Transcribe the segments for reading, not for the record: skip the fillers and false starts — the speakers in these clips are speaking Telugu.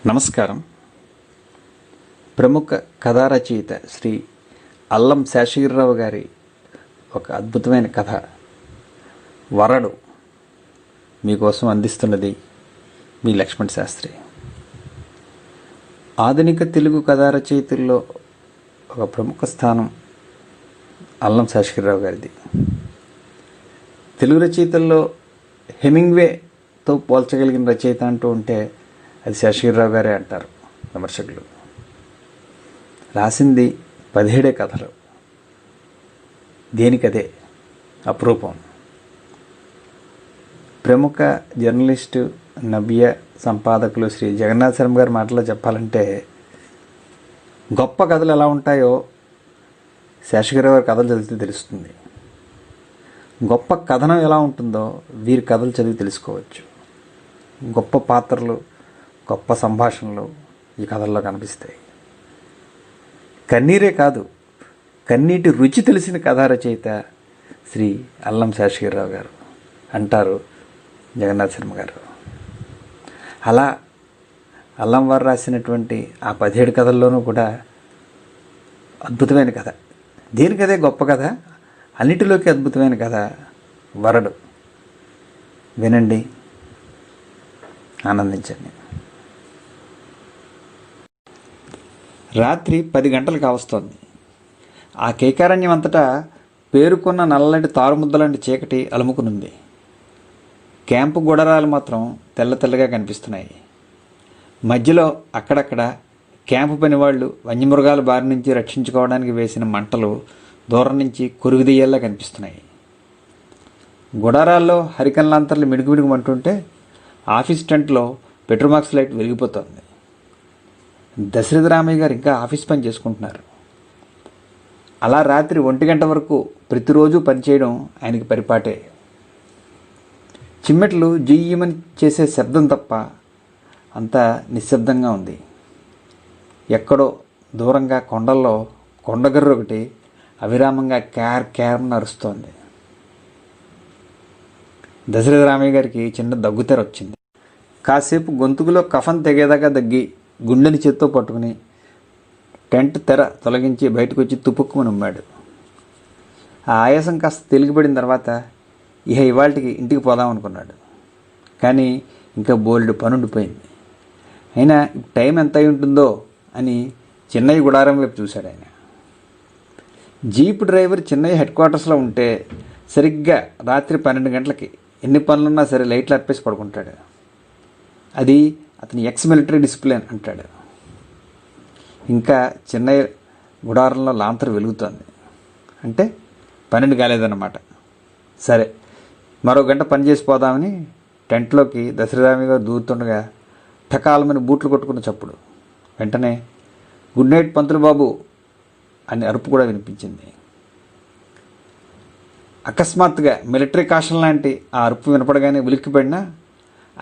నమస్కారం. ప్రముఖ కథా రచయిత శ్రీ అల్లం శేషగిరిరావు గారి ఒక అద్భుతమైన కథ వరడు మీకోసం అందిస్తున్నది మీ లక్ష్మణ్ శాస్త్రి. ఆధునిక తెలుగు కథా రచయితల్లో ఒక ప్రముఖ స్థానం అల్లం శేషగిరిరావు గారిది. తెలుగు రచయితల్లో హెమింగ్వేతో పోల్చగలిగిన రచయిత అంటూ ఉంటే అది శేషగిరిరావు గారే అంటారు విమర్శకులు. రాసింది 17 కథలు, దేనికదే అపురూపం. ప్రముఖ జర్నలిస్టు, నవ్య సంపాదకులు శ్రీ జగన్నాథ్ శర్మ గారి మాటలో చెప్పాలంటే, గొప్ప కథలు ఎలా ఉంటాయో శేషగిరిరావు గారి కథలు చదివితే తెలుస్తుంది. గొప్ప కథనం ఎలా ఉంటుందో వీరి కథలు చదివి తెలుసుకోవచ్చు. గొప్ప పాత్రలు, గొప్ప సంభాషణలు ఈ కథల్లో కనిపిస్తాయి. కన్నీరే కాదు, కన్నీటి రుచి తెలిసిన కథా రచయిత శ్రీ అల్లం శేషగిరిరావు గారు అంటారు జగన్నాథ్ శర్మ గారు. అలా అల్లం వారు రాసినటువంటి ఆ 17 కథల్లోనూ కూడా అద్భుతమైన కథ, దేనికదే గొప్ప కథ, అన్నిటిలోకి అద్భుతమైన కథ వరడు. వినండి, ఆనందించండి. రాత్రి 10 గంటలు కావస్తోంది. ఆ కేకారణ్యం అంతటా పేరుకున్న నల్లటి తారుముద్దలాంటి చీకటి అలుముకునుంది. క్యాంపు గుడారాలు మాత్రం తెల్ల తెల్లగా కనిపిస్తున్నాయి. మధ్యలో అక్కడక్కడ క్యాంపు పనివాళ్లు వన్యమృగాల బారి నుంచి రక్షించుకోవడానికి వేసిన మంటలు దూరం నుంచి కొరుగుదెయ్యాల్లా కనిపిస్తున్నాయి. గుడారాల్లో హరికన్ లాంతర్లు మిడుగుమిడుగుమంటుంటే ఆఫీస్ టెంట్లో పెట్రోమాక్స్ లైట్ వెలిగిపోతోంది. దశరథ రామయ్య గారు ఇంకా ఆఫీస్ పని చేసుకుంటున్నారు. అలా రాత్రి 1 గంట వరకు ప్రతిరోజు పనిచేయడం ఆయనకి పరిపాటే. చిమ్మెట్లు జియ్యమని చేసే శబ్దం తప్ప అంతా నిశ్శబ్దంగా ఉంది. ఎక్కడో దూరంగా కొండల్లో కొండగర్ర ఒకటి అవిరామంగా క్యార్ నరుస్తోంది. దశరథ రామయ్య గారికి చిన్న దగ్గుతెర వచ్చింది. కాసేపు గొంతుకులో కఫన్ తెగేదాకా దగ్గి గుండెని చేత్తో పట్టుకుని టెంట్ తెర తొలగించి బయటకు వచ్చి తుపుక్కుమని ఉమ్మాడు. ఆ ఆయాసం కాస్త తెలిగిపడిన తర్వాత ఇవాళకి ఇంటికి పోదాం అనుకున్నాడు. కానీ ఇంకా బోలెడు పనుండిపోయింది. అయినా టైం ఎంత అయి ఉంటుందో అని చెన్నై గుడారం వైపు చూశాడు ఆయన. జీప్ డ్రైవర్ చెన్నై హెడ్ క్వార్టర్స్లో ఉంటే సరిగ్గా రాత్రి 12 గంటలకి ఎన్ని పనులున్నా సరే లైట్లు అర్పేసి పడుకుంటాడు. అది అతని ఎక్స్ మిలిటరీ డిసిప్లిన్ అంటాడు. ఇంకా చెన్నై గుడారంలో లాంతరు వెలుగుతోంది అంటే 12 కాలేదన్నమాట. సరే, మరో గంట పని చేసిపోదామని టెంట్లోకి దశరథరామయ్య గారు దూరుతుండగా టకాలమని బూట్లు కొట్టుకున్న చప్పుడు. వెంటనే గుడ్ నైట్ పంతులు బాబు అని అరుపు కూడా వినిపించింది. అకస్మాత్తుగా మిలిటరీ కాషన్ లాంటి ఆ అరుపు వినపడగానే ఉలిక్కిపడినా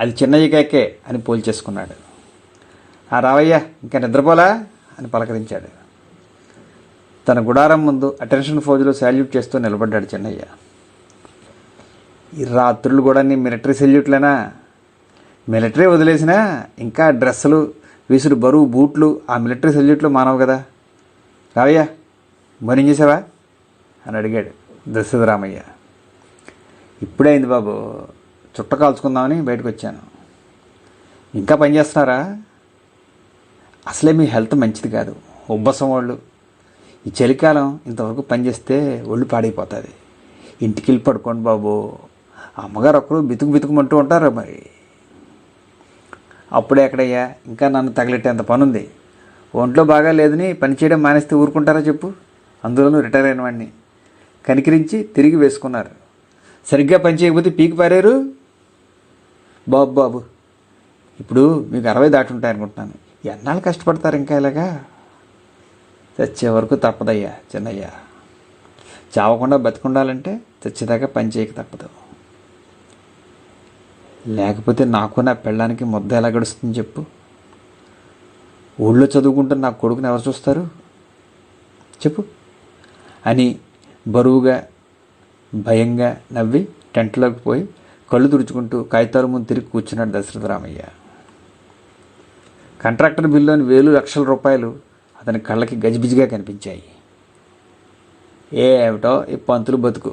అది చిన్నయ్య కేకే అని పోల్చేసుకున్నాడు. ఆ రావయ్య ఇంకా నిద్రపోలా అని పలకరించాడు. తన గుడారం ముందు అటెన్షన్ ఫోజులో శాల్యూట్ చేస్తూ నిలబడ్డాడు చిన్నయ్య. ఈ రాత్రులు కూడా నీ మిలిటరీ సెల్యూట్లేనా? మిలిటరీ వదిలేసినా ఇంకా డ్రెస్సులు, వీసుడు బరువు బూట్లు ఆ మిలిటరీ సెల్యూట్లో మానవు కదా. రావయ్య భోజనం చేసావా అని అడిగాడు దశరథరామయ్య. ఇప్పుడే అయింది బాబు, చుట్ట కాల్చుకుందామని బయటకు వచ్చాను. ఇంకా పని చేస్తున్నారా? అసలే మీ హెల్త్ మంచిది కాదు, ఉబ్బసం వాళ్ళు. ఈ చలికాలం ఇంతవరకు పనిచేస్తే ఒళ్ళు పాడైపోతుంది. ఇంటికి వెళ్ళి పడుకోండి బాబు. అమ్మగారు ఒకరు బితుకుమంటూ ఉంటారు. మరి అప్పుడే ఎక్కడయ్యా, ఇంకా నన్ను తగిలెట్టేంత పనుంది. ఒంట్లో బాగా లేదని పని చేయడం మానేస్తే ఊరుకుంటారా చెప్పు? అందులోనూ రిటైర్ అయిన వాడిని. కనికరించి తిరిగి వేసుకున్నారు. సరిగ్గా పని చేయకపోతే పీకి పారారు. బాబు ఇప్పుడు మీకు 60 దాటి ఉంటాయనుకుంటున్నాను. ఎన్నాళ్ళు కష్టపడతారు ఇంకా ఇలాగా? చచ్చే వరకు తప్పదయ్యా చిన్నయ్య. చావకుండా బతికుండాలంటే చచ్చేదాకా పని చేయక తప్పదు. లేకపోతే నాకు నా పెళ్ళానికి ముద్ద ఎలా గడుస్తుంది చెప్పు? ఊళ్ళో చదువుకుంటున్న నా కొడుకుని ఎవరు చూస్తారు చెప్పు అని బరువుగా భయంగా నవ్వి టెంట్లోకి పోయి కళ్ళు తుడుచుకుంటూ కాగితాల ముందు తిరిగి కూర్చున్నాడు దశరథరామయ్య. కాంట్రాక్టర్ బిల్లులోని వేలు లక్షల రూపాయలు అతని కళ్ళకి గజిబిజిగా కనిపించాయి. ఏమిటో ఈ పంతులు బతుకు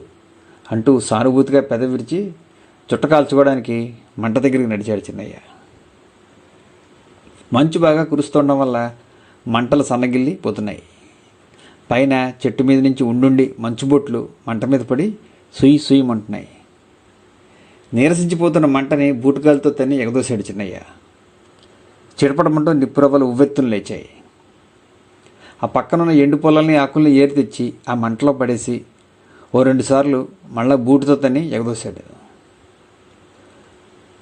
అంటూ సానుభూతిగా పెద విరిచి చుట్ట కాల్చుకోవడానికి మంట దగ్గరికి నడిచాడు చిన్నయ్య. మంచు బాగా కురుస్తుండడం వల్ల మంటలు సన్నగిల్లి పోతున్నాయి. పైన చెట్టు మీద నుంచి ఉండుండి మంచుబొట్లు మంట మీద పడి సుయ్యి సుయ్యమంటున్నాయి. నీరసించిపోతున్న మంటని బూటకాలతో తన్ని ఎగదోశాడు చిన్నయ్య. చిడపడమంటూ నిప్పురవ్వలు ఉవ్వెత్తులు లేచాయి. ఆ పక్కనున్న ఎండు పొలాల్ని ఆకుల్ని ఏరి తెచ్చి ఆ మంటలో పడేసి ఓ 2 సార్లు మళ్ళా బూటుతో తన్ని ఎగదోశాడు.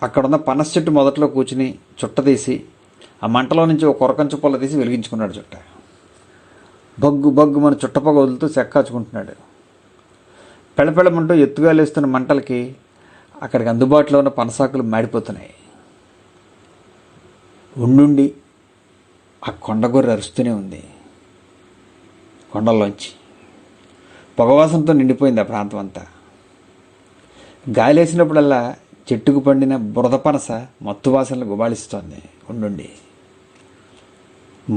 అక్కడున్న పనస చెట్టు మొదట్లో కూర్చుని చుట్ట తీసి ఆ మంటలో నుంచి ఒక కొరకంచు పొల్ల తీసి వెలిగించుకున్నాడు చుట్ట. బగ్గు బగ్గు మన చుట్టపొగ వదులుతూ చెక్కాచుకుంటున్నాడు. పెళపెళమంటూ ఎత్తుగా లేస్తున్న మంటలకి అక్కడికి అందుబాటులో ఉన్న పనసాకులు మాడిపోతున్నాయి. ఉండుండి ఆ కొండగొర్రె అరుస్తూనే ఉంది. కొండల్లోంచి పొగవాసనతో నిండిపోయింది ఆ ప్రాంతం అంతా. గాలేసినప్పుడల్లా చెట్టుకు పండిన బురద పనస మత్తు వాసనలు గుబాళిస్తోంది. ఉండుండి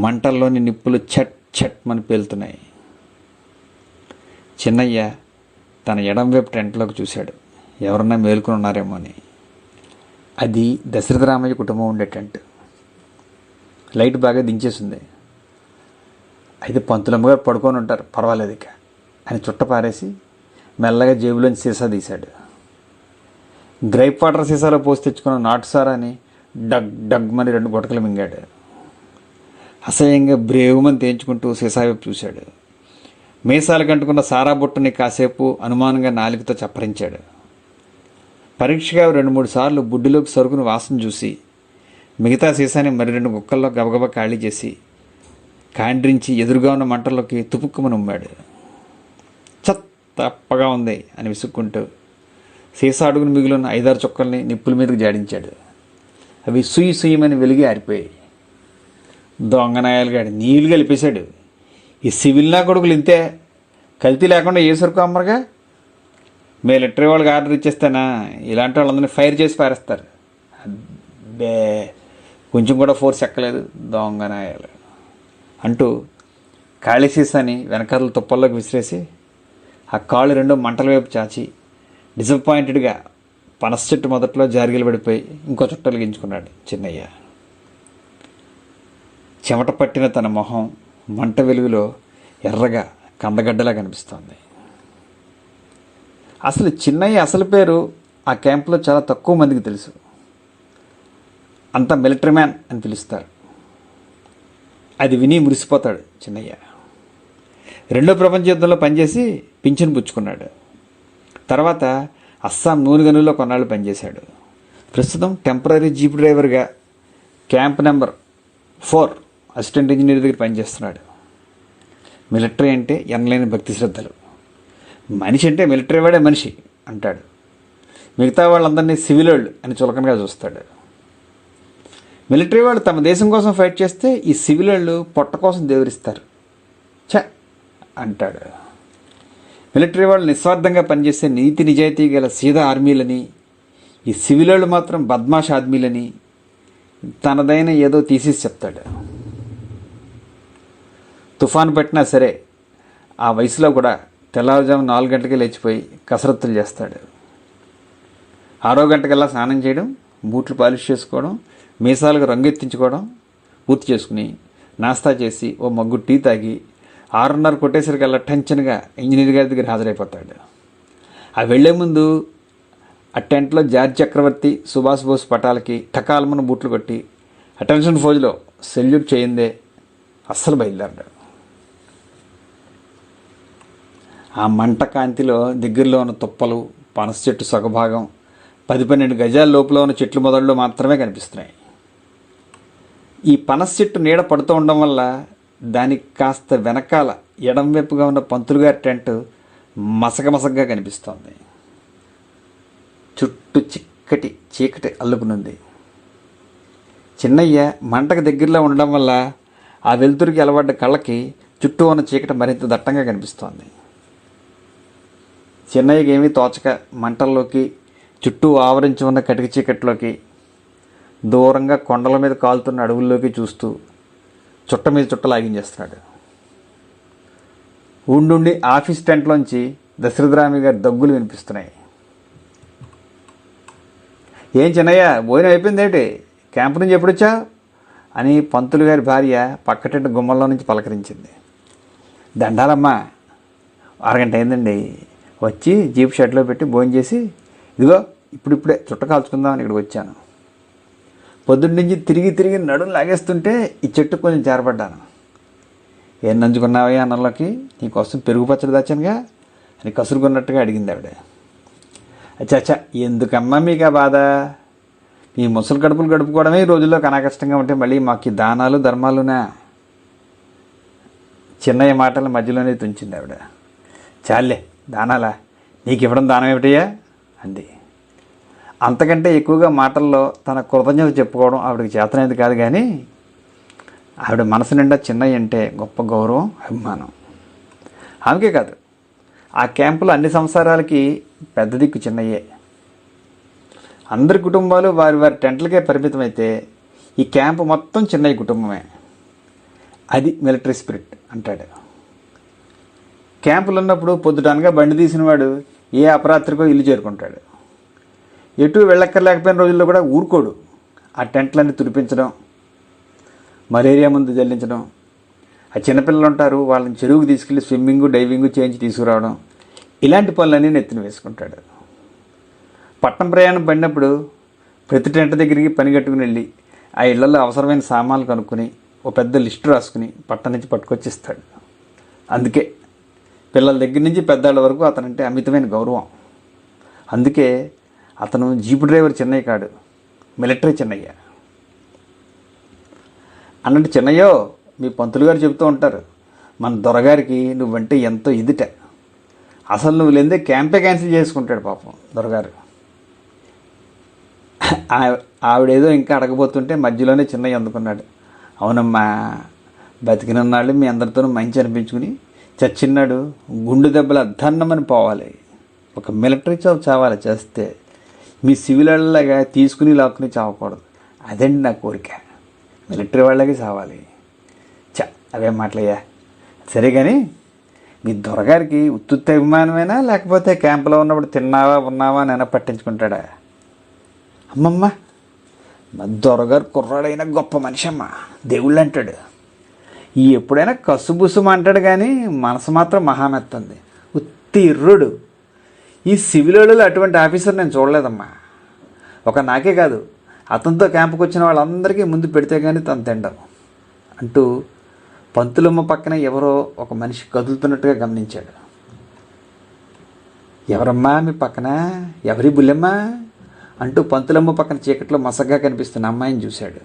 మంటల్లోని నిప్పులు చట్ చట్ మని పేలుతున్నాయి. చిన్నయ్య తన ఎడం వైపు టెంట్లోకి చూశాడు. ఎవరన్నా మేలుకొని ఉన్నారేమో అని. అది దశరథరామయ్య కుటుంబం ఉండే టెంట్. లైట్ బాగా దించేసింది. అయితే పంతులమ్మ గారు పడుకొని ఉంటారు, పర్వాలేదు ఇక అని చుట్ట పారేసి మెల్లగా జేబులోంచి సీసా తీశాడు. గ్రైప్ వాటర్ సీసాలో పోసి తెచ్చుకున్న నాటు సారాని డగ్ డగ్ మని 2 గుటకలు మింగాడు. అసహ్యంగా బ్రేవుమని తేంచుకుంటూ సీసా వైపు చూశాడు. మీసాలు కంటుకున్న సారా బుట్టని కాసేపు అనుమానంగా నాలుకతో చప్పరించాడు. పరీక్షగా 2-3 సార్లు బుడ్డిలోకి సరుకుని వాసన చూసి మిగతా సీసాని మరి 2 గుక్కల్లో గబగబా ఖాళీ చేసి కాండ్రించి ఎదురుగా ఉన్న మంటల్లోకి తుపుక్కుమని ఉమ్మాడు. తప్పగా ఉంది అని విసుక్కుంటూ సీసా అడుగును మిగిలిన 5-6 చుక్కల్ని నిప్పుల మీదకి జాడించాడు. అవి సుయ్యి సుయ్యమని వెలిగి ఆరిపోయాయి. దొంగనాయాలుగాడు నీళ్ళు కలిపేశాడు. ఈ సివిల్ నా కొడుకులు ఇంతే, కల్తీ లేకుండా ఏ సరుకు అమ్మరుగా. మిలిటరీ వాళ్ళకి ఆర్డర్ ఇచ్చేస్తానా ఇలాంటి వాళ్ళందరినీ ఫైర్ చేసి పారేస్తారు. అబ్బే కొంచెం కూడా ఫోర్స్ ఎక్కలేదు దొంగనాయాలు అంటూ ఖాళీ సీసాని వెనకాల తుప్పల్లోకి విసిరేసి ఆ కాళ్ళు 2 మంటల వైపు చాచి డిసప్పాయింటెడ్గా పనస చెట్టు మొదట్లో జారిగిలు పడిపోయి ఇంకో చుట్ట వెలిగించుకున్నాడు చిన్నయ్య. చెమట పట్టిన తన మొహం మంట వెలుగులో ఎర్రగా కందగడ్డలా కనిపిస్తోంది. అసలు చిన్నయ్య అసలు పేరు ఆ క్యాంపులో చాలా తక్కువ మందికి తెలుసు. అంతా మిలిటరీ మ్యాన్ అని పిలుస్తారు. అది విని మురిసిపోతాడు చిన్నయ్య. 2వ ప్రపంచ యుద్ధంలో పనిచేసి పింఛను పుచ్చుకున్నాడు. తర్వాత అస్సాం నూనె గనుల్లో కొన్నాళ్ళు పనిచేశాడు. ప్రస్తుతం టెంపరీ జీప్ డ్రైవర్గా క్యాంప్ నెంబర్ 4 అసిస్టెంట్ ఇంజనీర్ దగ్గర పనిచేస్తున్నాడు. మిలిటరీ అంటే ఎనలేని భక్తి శ్రద్ధలు. మనిషి అంటే మిలిటరీ వాడే మనిషి అంటాడు. మిగతా వాళ్ళందరినీ సివిల్ వాళ్ళు అని చులకనగా చూస్తాడు. మిలిటరీ వాళ్ళు తమ దేశం కోసం ఫైట్ చేస్తే ఈ సివిల్ వాళ్ళు పొట్ట కోసం దేవురిస్తారు ఛ అంటాడు. మిలిటరీ వాళ్ళు నిస్వార్థంగా పనిచేసే నీతి నిజాయితీ గల సీదా ఆర్మీలని, ఈ సివిల్ వాళ్ళు మాత్రం బద్మాష్ ఆర్మీలని తనదైన ఏదో తీసేసి చెప్తాడు. తుఫాను పట్టినా సరే ఆ వయసులో కూడా తెల్లవారుజాము 4 గంటలకే లేచిపోయి కసరత్తులు చేస్తాడు. 6వ గంటకల్లా స్నానం చేయడం, బూట్లు పాలిష్ చేసుకోవడం, మీసాలకు రంగెత్తించుకోవడం పూర్తి చేసుకుని నాస్తా చేసి ఓ మగ్గు టీ తాగి 6:30 కొట్టేసరికల్లా టెన్షన్గా ఇంజనీర్ గారి దగ్గర హాజరైపోతాడు. ఆ వెళ్లే ముందు ఆ టెంట్లో జార్జ్ చక్రవర్తి, సుభాష్ బోస్ పటాలకి టకాలమన్న బూట్లు కొట్టి అటెన్షన్ ఫోజ్లో సెల్యూట్ చేయిందే అస్సలు బయలుదేరాడు. ఆ మంట కాంతిలో దగ్గరలో ఉన్న తుప్పలు, పనస చెట్టు సగభాగం, 10-12 గజాల లోపల ఉన్న చెట్లు మొదళ్ళు మాత్రమే కనిపిస్తున్నాయి. ఈ పనస చెట్టు నీడ పడుతూ ఉండడం వల్ల దానికి కాస్త వెనకాల ఎడం వైపుగా ఉన్న పంతులు గారి టెంట్ మసకమసగ్గా కనిపిస్తోంది. చుట్టూ చిక్కటి చీకటి అల్లుకునుంది. చిన్నయ్య మంటకు దగ్గరలో ఉండడం వల్ల ఆ వెలుతురికి అలవాడ్డ కళ్ళకి చుట్టూ ఉన్న చీకటి మరింత దట్టంగా కనిపిస్తోంది. చిన్నయ్యకి ఏమీ తోచక మంటల్లోకి, చుట్టూ ఆవరించి ఉన్న కటిక చీకట్లోకి దూరంగా కొండల మీద కాలుతున్న అడవుల్లోకి చూస్తూ చుట్ట మీద చుట్ట లాగించేస్తున్నాడు. ఉండుండి ఆఫీస్ టెంట్లోంచి దశరథరామయ్య గారి దగ్గులు వినిపిస్తున్నాయి. ఏం చిన్నయ్య, భోజనం అయిపోయిందేంటి? క్యాంపు నుంచి ఎప్పుడొచ్చా అని పంతులు గారి భార్య పక్కటెంట గుమ్మల్లో నుంచి పలకరించింది. దండాలమ్మా, అరగంట అయిందండి. వచ్చి జీప్ షెడ్లో పెట్టి భోజనం చేసి ఇదిగో ఇప్పుడిప్పుడే చుట్ట కాల్చుకుందామని ఇక్కడికి వచ్చాను. పొద్దున్న నుంచి తిరిగి తిరిగి నడుము లాగేస్తుంటే ఈ చెట్టుకు కొంచెం చేరబడ్డాను. ఏం నంచుకున్నావయ్యా అన్నంలోకి? నీకోసం పెరుగు పచ్చడి దాచానుగా అని కసురుకున్నట్టుగా అడిగింది ఆవిడ. అచ్చా, ఎందుకమ్మా మీకు ఆ బాధ? మీ ముసలి కడుపులు గడుపుకోవడమే ఈ రోజుల్లో కనాకష్టంగా ఉంటే మళ్ళీ మాకు ఈ దానాలు ధర్మాలునా? చిన్నయ్య మాటల మధ్యలోనే తుంచింది ఆవిడ. చాలే దానాలా, నీకు ఇవ్వడం దానం ఏమిటయ్యా అంది. అంతకంటే ఎక్కువగా మాటల్లో తన కృతజ్ఞత చెప్పుకోవడం ఆవిడకి చేతనైంది కాదు. కానీ ఆవిడ మనసు నిండా చిన్నయ్య అంటే గొప్ప గౌరవం, అభిమానం. ఆమెకే కాదు, ఆ క్యాంపులో అన్ని సంసారాలకి పెద్ద దిక్కు చిన్నయ్యే. అందరి కుటుంబాలు వారి వారి టెంట్లకే పరిమితమైతే ఈ క్యాంపు మొత్తం చిన్నయ్య కుటుంబమే. అది మిలిటరీ స్పిరిట్ అంటాడు. క్యాంపులు ఉన్నప్పుడు పొద్దుటనగా బండి తీసినవాడు ఏ అపరాత్రికో ఇల్లు చేరుకుంటాడు. ఎటు వెళ్ళక్కర్లేకపోయిన రోజుల్లో కూడా ఊరుకోడు. ఆ టెంట్లన్నీ తుడిపించడం, మలేరియా మందు జల్లించడం, ఆ చిన్నపిల్లలు ఉంటారు వాళ్ళని చెరువుకు తీసుకెళ్ళి స్విమ్మింగు డైవింగు చేయించి తీసుకురావడం, ఇలాంటి పనులన్నీ నెత్తిన వేసుకుంటాడు. పట్టణం ప్రయాణం పడినప్పుడు ప్రతి టెంట్ దగ్గరికి పని కట్టుకుని వెళ్ళి ఆ ఇళ్లలో అవసరమైన సామాన్లు కనుక్కొని ఓ పెద్ద లిస్టు రాసుకుని పట్టణం నుంచి పట్టుకొచ్చిస్తాడు. అందుకే పిల్లల దగ్గర నుంచి పెద్దవాళ్ళ వరకు అతనంటే అమితమైన గౌరవం. అందుకే అతను జీపు డ్రైవర్ చిన్నయ్య కాడు, మిలిటరీ చిన్నయ్య. అన్నట్టు చిన్నయ్యో, మీ పంతులు గారు చెబుతూ ఉంటారు, మన దొరగారికి నువ్వంటే ఎంతో ఎదుట. అసలు నువ్వు లేదే క్యాంపే క్యాన్సిల్ చేసుకుంటాడు పాపం దొరగారు. ఆవిడేదో ఇంకా అడగబోతుంటే మధ్యలోనే చిన్నయ్య అందుకున్నాడు. అవునమ్మా, బతికినన్నాళ్ళు మీ అందరితోనూ మంచి అనిపించుకుని చచ్చిన్నాడు గుండు దెబ్బలు అద్దన్నమని పోవాలి. ఒక మిలిటరీ చావాలి చేస్తే, మీ సివిల్ వాళ్ళలాగా తీసుకుని లాక్కుని చావకూడదు. అదండి నా కోరిక. మిలిటరీ వాళ్ళకి చావాలి. అవేం మాటలయ్యా. సరే కానీ మీ దొరగారికి ఉత్తుత్తి అభిమానమేనా, లేకపోతే క్యాంపులో ఉన్నప్పుడు తిన్నావా ఉన్నావా అని పట్టించుకుంటాడా? అమ్మమ్మ, మా దొరగారు కుర్రాడైనా గొప్ప మనిషి అమ్మ, దేవుళ్ళు అంటాడు. ఈ ఎప్పుడైనా కసుబుసుమ అంటాడు కానీ మనసు మాత్రం మహామెత్తంది. ఉత్తి ఇర్రుడు. ఈ సివిల్ వాళ్ళు అటువంటి ఆఫీసర్ నేను చూడలేదమ్మా. ఒక నాకే కాదు, అతనితో క్యాంపుకి వచ్చిన వాళ్ళందరికీ ముందు పెడితే కానీ తను తిండం అంటూ పంతులమ్మ పక్కన ఎవరో ఒక మనిషి కదులుతున్నట్టుగా గమనించాడు. ఎవరమ్మా మీ పక్కన, ఎవరి బుల్లెమ్మ అంటూ పంతులమ్మ పక్కన చీకట్లో మసగ్గా కనిపిస్తున్న అమ్మాయిని చూశాడు.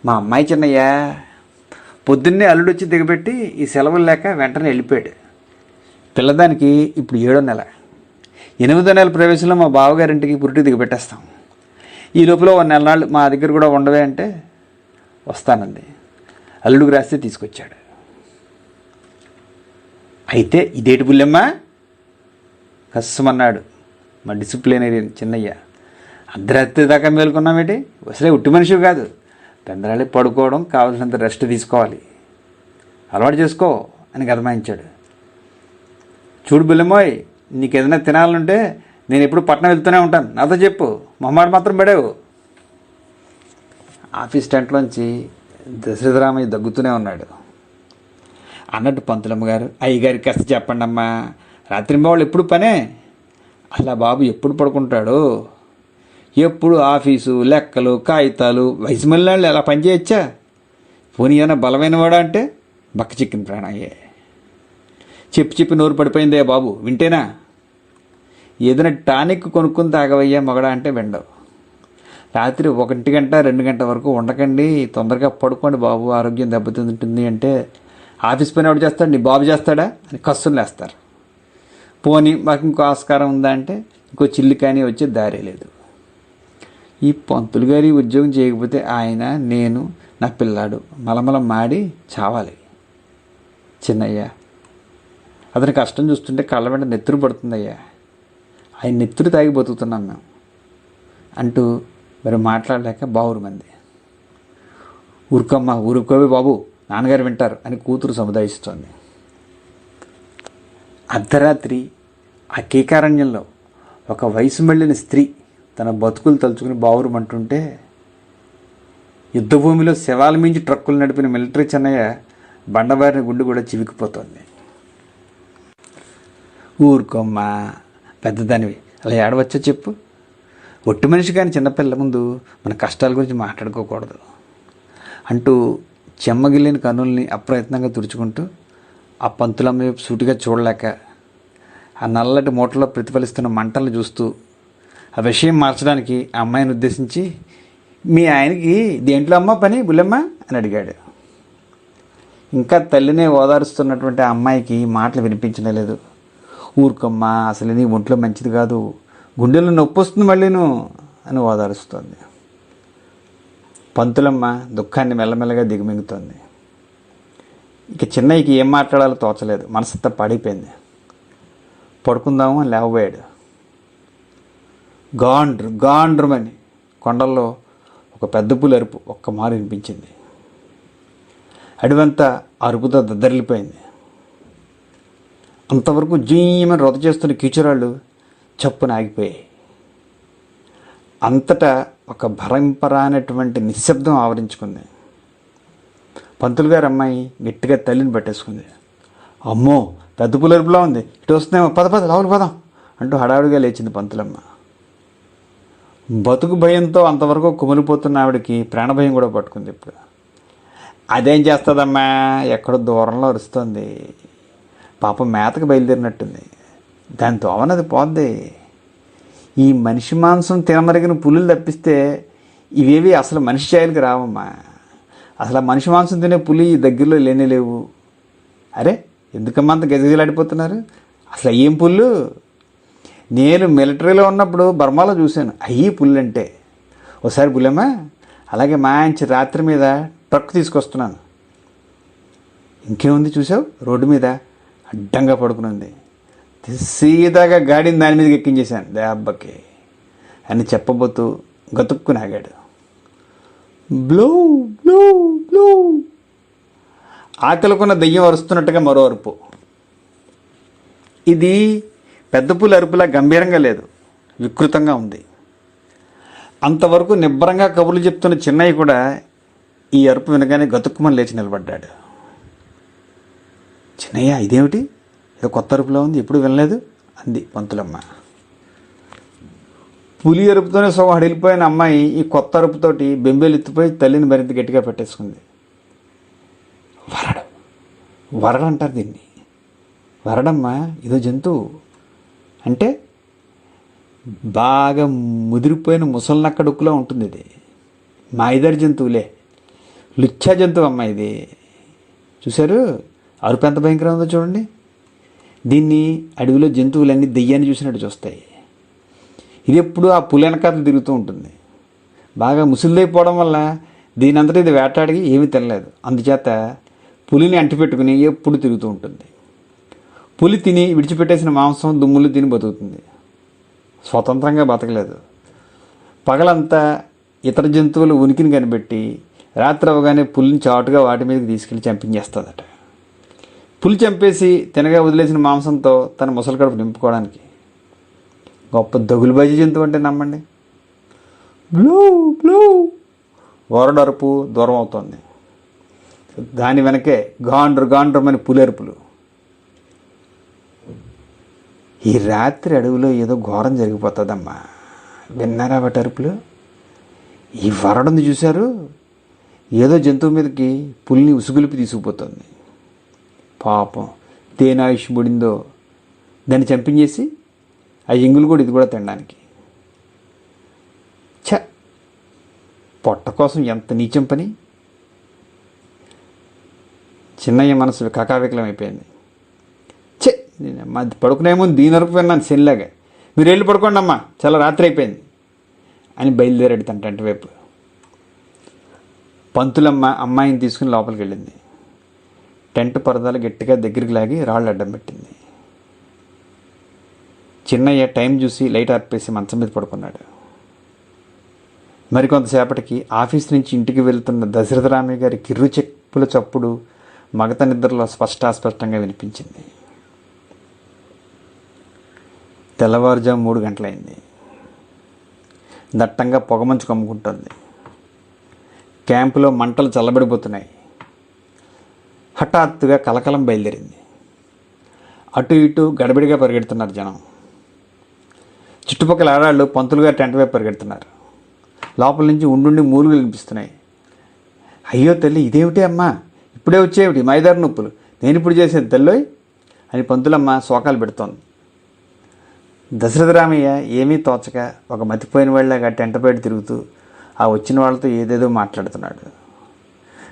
మా అమ్మాయి చిన్నయ్య. పొద్దున్నే అల్లుడు వచ్చి దిగబెట్టి ఈ సెలవులు లేక వెంటనే వెళ్ళిపోయాడు. పిల్లదానికి ఇప్పుడు 7వ నెల. 8వ నెల ప్రవేశంలో మా బావగారింటికి పురిటి దిగబెట్టేస్తాం. ఈ లోపల 1 నెల నాళ్ళు మా దగ్గర కూడా ఉండవే అంటే వస్తానంది. అల్లుడికి రాస్తే తీసుకొచ్చాడు. అయితే ఇదేటి బుల్లెమ్మ కస్సమన్నాడు మా డిసిప్లినరీ చిన్నయ్య. అర్ధరాత్రి దాకా మేలుకున్నామేంటి? అసలే ఉట్టి మనిషి కాదు. పెందరాళి పడుకోవడం, కావాల్సినంత రెస్ట్ తీసుకోవాలి, అలవాటు చేసుకో అని గదమాయించాడు. చూడు బుల్లెమ్మోయ్, నీకు ఏదైనా తినాలంటే నేను ఎప్పుడు పట్టణం వెళ్తూనే ఉంటాను, నాతో చెప్పు, మమ్మాడు మాత్రం పడావు. ఆఫీస్ టెంట్లోంచి దశరథరామయ్య దగ్గుతూనే ఉన్నాడు. అన్నట్టు పంతులమ్మ గారు, అయ్యగారికి కాస్త చెప్పండి అమ్మా, రాత్రింబావాళ్ళు ఎప్పుడు పనే. అలా బాబు ఎప్పుడు పడుకుంటాడు? ఎప్పుడు ఆఫీసు, లెక్కలు, కాగితాలు, వయసు మళ్ళీ ఎలా పనిచేయచ్చా? పోనీ ఏమైనా బలమైన వాడా అంటే బక్క చిక్కిన ప్రాణాయే. చెప్పి నోరు పడిపోయిందే బాబు, వింటేనా? ఏదైనా టానిక్ కొనుక్కుని తాగవయ్యా మగడా అంటే వెండవు. రాత్రి 1 గంట 2 గంట వరకు ఉండకండి, తొందరగా పడుకోండి బాబు, ఆరోగ్యం దెబ్బతింటుంది అంటే ఆఫీస్ పని ఎవడు చేస్తాడు, నీ బాబు చేస్తాడా అని కస్సులు లేస్తారు. పోనీ మాకు ఇంకో ఆస్కారం ఉందా అంటే ఇంకో చిల్లి కానీ వచ్చే దారే లేదు. ఈ పంతులు గారి ఉద్యోగం చేయకపోతే ఆయన, నేను, నా పిల్లాడు మలమల మాడి చావాలి. చిన్నయ్య, అతని కష్టం చూస్తుంటే కళ్ళ వెంట నెత్తురు పడుతుందయ్యా. ఆయన నెత్తురు తాగి బతుకుతున్నాం మేము అంటూ మరి మాట్లాడలేక బావురుమంది. ఊరుకోమ్మా, ఊరుకోవే బాబు, నాన్నగారు వింటారు అని కూతురు సముదాయిస్తోంది. అర్ధరాత్రి ఆ కీకారణ్యంలో ఒక వయసు మళ్ళిన స్త్రీ తన బతుకులు తలుచుకుని బావురుమంటుంటే యుద్ధభూమిలో శవాల మించి ట్రక్కులు నడిపిన మిలిటరీ చెన్నయ్య బండబారిన గుండు కూడా చివికిపోతోంది. ఊరుకోమ్మా, పెద్దదానివి, అలా ఏడవచ్చో చెప్పు. ఒట్టి మనిషి కానీ చిన్నపిల్ల ముందు మన కష్టాల గురించి మాట్లాడుకోకూడదు అంటూ చెమ్మగిల్లిన కన్నుల్ని అప్రయత్నంగా తుడుచుకుంటూ ఆ పంతులమ్మ వైపు సూటిగా చూడలేక ఆ నల్లటి మూటలో ప్రతిఫలిస్తున్న మంటలు చూస్తూ ఆ విషయం మార్చడానికి ఆ అమ్మాయిని ఉద్దేశించి, మీ ఆయనకి దేంట్లో అమ్మ పని బుల్లెమ్మ అని అడిగాడు. ఇంకా తల్లినే ఓదారుస్తున్నటువంటి ఆ అమ్మాయికి మాటలు వినిపించడం లేదు. ఊరుకమ్మా, అసలు నీ ఒంట్లో మంచిది కాదు, గుండెల్లో నొప్పి వస్తుంది మళ్ళీను అని ఓదారుస్తోంది. పంతులమ్మ దుఃఖాన్ని మెల్లమెల్లగా దిగమింగుతోంది. ఇక చిన్నయ్యకి ఏం మాట్లాడాలో తోచలేదు, మనసంతా పాడైపోయింది. పడుకుందాము అని లేవబోయాడు. గాండ్రమని కొండల్లో ఒక పెద్ద పులి అరుపు ఒక్క మారు వినిపించింది. అడవంతా అరుపుతో దద్దరిల్లిపోయింది. అంతవరకు జీమని రొద చేస్తున్న కీచురాళ్ళు చప్పున ఆగిపోయాయి. అంతటా ఒక భరింపరానటువంటి నిశ్శబ్దం ఆవరించుకుంది. పంతులు గారి అమ్మాయి గట్టిగా తల్లిని పట్టేసుకుంది. అమ్మో, పెద్ద పులరుపులా ఉంది, ఇటు వస్తుందేమో, పద లోపలికి పదం అంటూ హడావుడిగా లేచింది పంతులమ్మ. బతుకు భయంతో అంతవరకు కుమిలిపోతున్న ఆవిడకి ప్రాణభయం కూడా పట్టుకుంది. ఇప్పుడు అదేం చేస్తుందమ్మా, ఎక్కడో దూరంలో అరుస్తుంది. పాపం మేతకు బయలుదేరినట్టుంది, దాంతో అవనది పోద్ది. ఈ మనిషి మాంసం తినమరిగిన పులులు తప్పిస్తే ఇవేవి అసలు మనిషి ఛాయలకు రావమ్మా. అసలు మనిషి మాంసం తినే పులి దగ్గరలో లేవు. అరే, ఎందుకమ్మా అంత గజగజలాడిపోతున్నారు? అసలు ఏం పుల్లు? నేను మిలిటరీలో ఉన్నప్పుడు బర్మాలో చూశాను అయ్యి పుల్లు అంటే. ఒకసారి పుల్లమ్మా, అలాగే మంచి రాత్రి మీద ట్రక్ తీసుకొస్తున్నాను. ఇంకేముంది చూసావు, రోడ్డు మీద అడ్డంగా పడుకునుంది. సీదాగా గాడిని దాని మీదకి ఎక్కించేశాను దెబ్బకి అని చెప్పబోతూ గతుక్కుని ఆగాడు. బ్లూ బ్లూ బ్లూ ఆకలికున్న దెయ్యం అరుస్తున్నట్టుగా మరో అరుపు. ఇది పెద్ద పులి అరుపులా గంభీరంగా లేదు, వికృతంగా ఉంది. అంతవరకు నిబ్బరంగా కబుర్లు చెప్తున్న చిన్నయ్య కూడా ఈ అరుపు వినగానే గతుక్కుమని లేచి నిలబడ్డాడు. చిన్నయ్య, ఇదేమిటి, ఏదో కొత్త అరుపులో ఉంది, ఎప్పుడు వినలేదు అంది పంతులమ్మ. పులి అరుపుతోనే సగం హడిలిపోయిన అమ్మాయి ఈ కొత్త అరుపుతోటి బెంబేలెత్తిపోయి తల్లిని మరింత గట్టిగా పెట్టేసుకుంది. వరడు అంటారు దీన్ని. వరడమ్మా, ఇదో జంతువు. అంటే బాగా ముదిరిపోయిన ముసలినక్కడుక్కులో ఉంటుంది. ఇది మా ఇద్దరి జంతువులే, లుచ్చా జంతువు అమ్మ ఇది. చూశారు అరుపు ఎంత భయంకరంగా ఉందో చూడండి. దీన్ని అడవిలో జంతువులన్నీ దెయ్యాన్ని చూసినట్టు చూస్తాయి. ఇది ఎప్పుడు ఆ పులి వెనకాతలు తిరుగుతూ ఉంటుంది. బాగా ముసిలిదైపోవడం వల్ల దీని అంతటా ఇది వేటాడి ఏమీ తినలేదు. అందుచేత పులిని అంటిపెట్టుకుని ఎప్పుడు తిరుగుతూ ఉంటుంది. పులి తిని విడిచిపెట్టేసిన మాంసం దుమ్ములు తిని బతుకుతుంది, స్వతంత్రంగా బతకలేదు. పగలంతా ఇతర జంతువుల ఉనికిని కనిపెట్టి రాత్రి అవగానే పులిని చాటుగా వాటి మీదకి తీసుకెళ్ళి చంపించేస్తుందట. పులి చంపేసి తినగా వదిలేసిన మాంసంతో తన ముసలి కడుపు నింపుకోవడానికి. గొప్ప దగులుబాజీ జంతువు అంటే నమ్మండి. బ్లూ బ్లూ వరడు అరుపు దూరం అవుతోంది. దాని వెనకే గాండ్రమని పులి అరుపులు. ఈ రాత్రి అడవిలో ఏదో ఘోరం జరిగిపోతుందమ్మా. విన్నారా వాటి అరుపులు? ఈ వరడుంది చూశారు, ఏదో జంతువు మీదకి పులిని ఉసుగులిపి తీసుకుపోతుంది. పాపం దేని ఆయుష్ ముడిందో దాన్ని చంపించేసి ఆ ఎంగులు కూడా ఇది కూడా తినడానికి. పొట్ట కోసం ఎంత నీచం పని. చిన్నయ్య మనసు కకావికలం అయిపోయింది. పడుకునే ముందు దీని వరకు విన్నాను శనిలాగా. మీరు వెళ్ళి పడుకోండి అమ్మా, చాలా రాత్రి అయిపోయింది అని బయలుదేరాడు తన టెంట్ వైపు. పంతులమ్మ అమ్మాయిని తీసుకుని లోపలికి వెళ్ళింది. టెంట్ పరదాలు గట్టిగా దగ్గరికి లాగి రాళ్ళు అడ్డం పెట్టింది. చిన్నయ్య టైం చూసి లైట్ ఆర్పేసి మంచం మీద పడుకున్నాడు. మరికొంతసేపటికి ఆఫీస్ నుంచి ఇంటికి వెళ్తున్న దశరథరామయ్య గారి కిర్రు చెప్పుల చప్పుడు మగత నిద్రలో స్పష్టంగా వినిపించింది. తెల్లవారుజాము 3 గంటలైంది. దట్టంగా పొగమంచు కమ్ముకుంటోంది. క్యాంపులో మంటలు చల్లబడిపోతున్నాయి. హఠాత్తుగా కలకలం బయలుదేరింది. అటు ఇటు గడబిడిగా పరిగెడుతున్నారు జనం. చుట్టుపక్కల ఆడాళ్ళు పంతులుగా టెంట్ వైపు పరిగెడుతున్నారు. లోపల నుంచి ఉండుండి మూలుగులు వినిపిస్తున్నాయి. అయ్యో తల్లి, ఇదేమిటి అమ్మా, ఇప్పుడే వచ్చేవిటి మైదారు నొప్పులు, నేను ఇప్పుడు చేసేది తెల్లోయ్ అని పంతులమ్మ శోకాలు పెడుతోంది. దశరథరామయ్య ఏమీ తోచక ఒక మతిపోయిన వాళ్ళగా టెంట బయట తిరుగుతూ ఆ వచ్చిన వాళ్ళతో ఏదేదో మాట్లాడుతున్నాడు.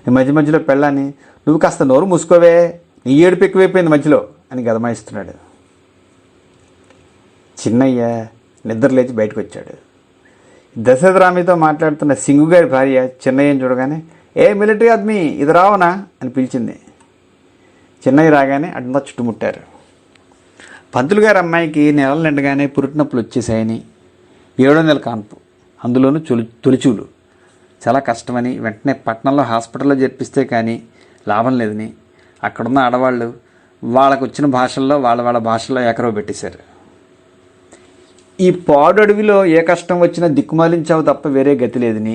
ఈ మధ్యలో పెళ్ళాన్ని, నువ్వు కాస్త నోరు మూసుకోవే, నీ ఏడుపు ఎక్కువైపోయింది మధ్యలో అని గదమాయిస్తున్నాడు. చిన్నయ్య నిద్ర లేచి బయటకు వచ్చాడు. దశరథరామయ్యతో మాట్లాడుతున్న సింగు గారి భార్య చిన్నయ్యని చూడగానే, ఏ మిలిటరీ ఆద్మీ ఇది రావనా అని పిలిచింది. చిన్నయ్య రాగానే అటంతా చుట్టుముట్టారు. పంతులు గారి అమ్మాయికి నెలలు నిండగానే పురిటినొప్పులు వచ్చేసాయని, 7వ నెల కాన్పు, అందులోనూ తొలిచూలు, చాలా కష్టమని వెంటనే పట్టణంలో హాస్పిటల్లో చేర్పిస్తే కానీ లాభం లేదని అక్కడున్న ఆడవాళ్ళు వాళ్ళకు వచ్చిన భాషల్లో వాళ్ళ భాషల్లో ఏకరవ పెట్టేశారు. ఈ పాడు అడవిలో ఏ కష్టం వచ్చినా దిక్కుమాలించావు తప్ప వేరే గతి లేదని,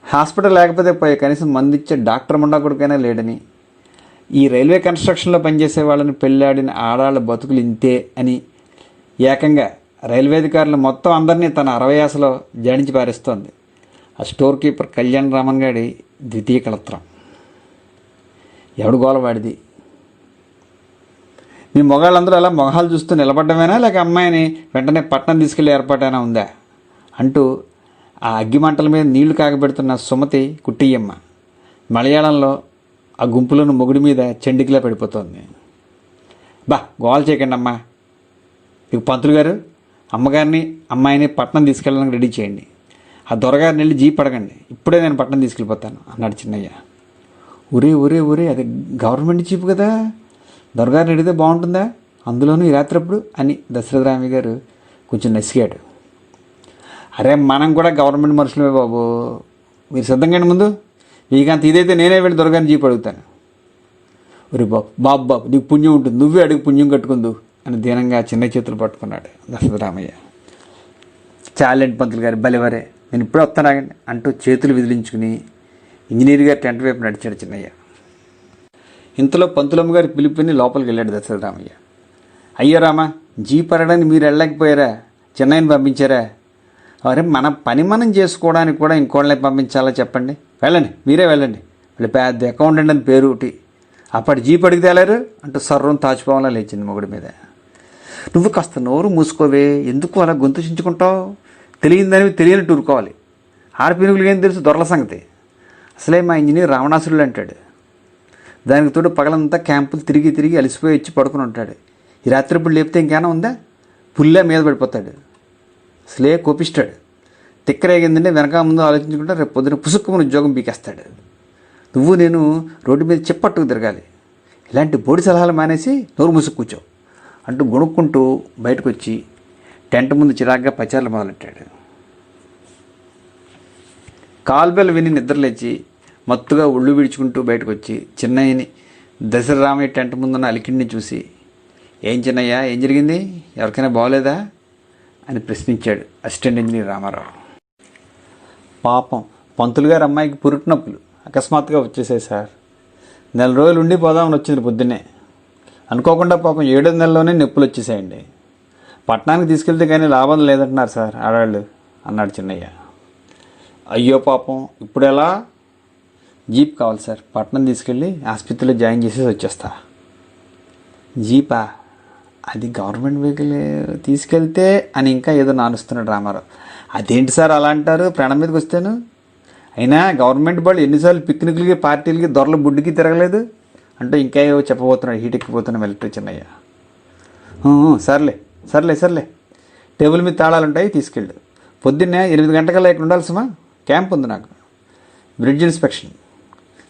హాస్పిటల్ లేకపోతే పోయే కనీసం మందిచ్చే డాక్టర్ ముండాకుడికైనా లేడని, ఈ రైల్వే కన్స్ట్రక్షన్లో పనిచేసే వాళ్ళని పెళ్ళాడిన ఆడాళ్ళ బతుకులు ఇంతే అని ఏకంగా రైల్వే అధికారులు మొత్తం అందరినీ తన 60 యాసలో జాడించి పారేస్తోంది ఆ స్టోర్ కీపర్ కళ్యాణ్ రామన్ గారి ద్వితీయ కళత్రం. ఎవడు గోలవాడిది? మీ మొగాళ్ళందరూ అలా మొహాలు చూస్తూ నిలబడ్డమేనా, లేక అమ్మాయిని వెంటనే పట్నం తీసుకెళ్లి ఏర్పాటైనా ఉందా అంటూ ఆ అగ్గిమంటల మీద నీళ్లు కాగబెడుతున్న సుమతి కుట్టియ్యమ్మ మలయాళంలో ఆ గుంపులను మొగుడి మీద చెండికిలా పడిపోతోంది. గోల్ చేయకండి అమ్మా, ఇక పంతులు గారు అమ్మగారిని అమ్మాయిని పట్నం తీసుకెళ్ళడానికి రెడీ చేయండి, ఆ దొరగారిని వెళ్ళి జీప్ అడగండి, ఇప్పుడే నేను పట్నం తీసుకెళ్ళిపోతాను అన్నాడు చిన్నయ్య. ఒరే అది గవర్నమెంట్ జీప్ కదా, దొరగారిని అడిగితే బాగుంటుందా, అందులోనూ ఈ రాత్రప్పుడు అని దశరథరామయ్య గారు కొంచెం నసిగాడు. అరే మనం కూడా గవర్నమెంట్ మనుషులమే బాబు, మీరు సిద్ధంగా ముందు, మీకంత ఇదైతే నేనే వెళ్ళి దొరగారిని జీప్ అడుగుతాను. ఒరే బాబు నీకు పుణ్యం ఉంటుంది, నువ్వే అడుగు పుణ్యం కట్టుకుందు అని దీనంగా చిన్న చేతులు పట్టుకున్నాడు దశరథరామయ్య. చాలండి పంతులు గారు, బలివరే, నేను ఇప్పుడే వస్తానాగండి అంటూ చేతులు విదిలించుకుని ఇంజనీర్ గారి టెంట్ వైపు నడిచాడు చిన్నయ్య. ఇంతలో పంతులమ్మ గారి పిలుపుని లోపలికి వెళ్ళాడు దశరథరామయ్య. అయ్యో రామా, జీప్ అడగడానికి మీరు వెళ్ళలేకపోయారా, చిన్నయ్యని పంపించారా? అరే మన పని మనం చేసుకోవడానికి కూడా ఇంకోళ్ళని పంపించాలా చెప్పండి, వెళ్ళండి మీరే వెళ్ళండి, వాళ్ళు పెద్ద అకౌంటెంట్ అని పేరు ఒకటి, అప్పటి జీప్ అడిగితే వెళ్ళారు అంటూ సర్రం తాచిపోవాలా లేచింది మొగుడి మీద. నువ్వు కాస్త నోరు మూసుకోవే, ఎందుకు అలా గొంతు చించుకుంటావు, తెలియనిదానివి తెలియనట్టు ఊరుకోవాలి, ఆడపినుగులు ఏం తెలుసు దొరల సంగతి, అసలే మా ఇంజనీర్ రావణాసురుడు అంటాడు, దానికి తోడు పగలంతా క్యాంపులు తిరిగి అలసిపోయి వచ్చి పడుకుని ఉంటాడు, ఈ రాత్రి ఇప్పుడు లేపితే ఇంకేనా ఉందా, పుల్లే మీద పడిపోతాడు, అసలే కోపిస్తాడు, తిక్కరేగిందంటే వెనక ముందు ఆలోచించుకుంటే రేపు పొద్దున పుసుక్కుమని ఉద్యోగం పీకేస్తాడు, నువ్వు నేను రోడ్డు మీద చెప్పట్టుకు తిరగాలి, ఇలాంటి బోడి సలహాలు మానేసి నోరు ముసుగు కూర్చో అంటూ గొణుక్కుంటూ బయటకు వచ్చి టెంట్ ముందు చిరాగ్గా పచార్లు మొదలెట్టాడు. కాల్బెల్ విని నిద్రలేచి మత్తుగా ఒళ్ళు విడుచుకుంటూ బయటకు వచ్చి చిన్నయ్యని దశరథరామయ్య టెంట్ ముందున్న అలికిడిని చూసి, ఏం చిన్నయ్య, ఏం జరిగింది, ఎవరికైనా బాగోలేదా అని ప్రశ్నించాడు అసిస్టెంట్ ఇంజనీర్ రామారావు. పాపం పంతులు గారు అమ్మాయికి పురిటినొప్పులు అకస్మాత్తుగా వచ్చేసాయి సార్, 4 రోజులు ఉండి పోదామని వచ్చింది పొద్దున్నే, అనుకోకుండా పాపం 7వ నెలలోనే నొప్పులు వచ్చేసాయండి, పట్టణానికి తీసుకెళ్తే కానీ లాభం లేదంటున్నారు సార్ ఆడవాళ్ళు అన్నాడు చిన్నయ్య. అయ్యో పాపం, ఇప్పుడు ఎలా? జీప్ కావాలి సార్, పట్టణం తీసుకెళ్ళి ఆసుపత్రిలో జాయిన్ చేసేసి వచ్చేస్తా. జీపా? అది గవర్నమెంట్ వెహికల్ తీసుకెళ్తే అని ఇంకా ఏదో నానుస్తున్నాడు రామారావు. అదేంటి సార్ అలా అంటారు, ప్రాణం మీదకి వస్తాను, అయినా గవర్నమెంట్ వాళ్ళు ఎన్నిసార్లు పిక్నిక్లకి పార్టీలకి దొరల బుడ్డికి తిరగలేదు అంటూ ఇంకా ఏవో చెప్పబోతున్నాడు హీట్ ఎక్కిపోతున్న మిలిటరీ చిన్నయ్య. సర్లే టేబుల్ మీద తాళాలు ఉంటాయి, తీసుకెళ్ళు, పొద్దున్నే 8 గంటకల్లా ఇక్కడ ఉండాల్సిమా, క్యాంప్ ఉంది నాకు, బ్రిడ్జ్ ఇన్స్పెక్షన్,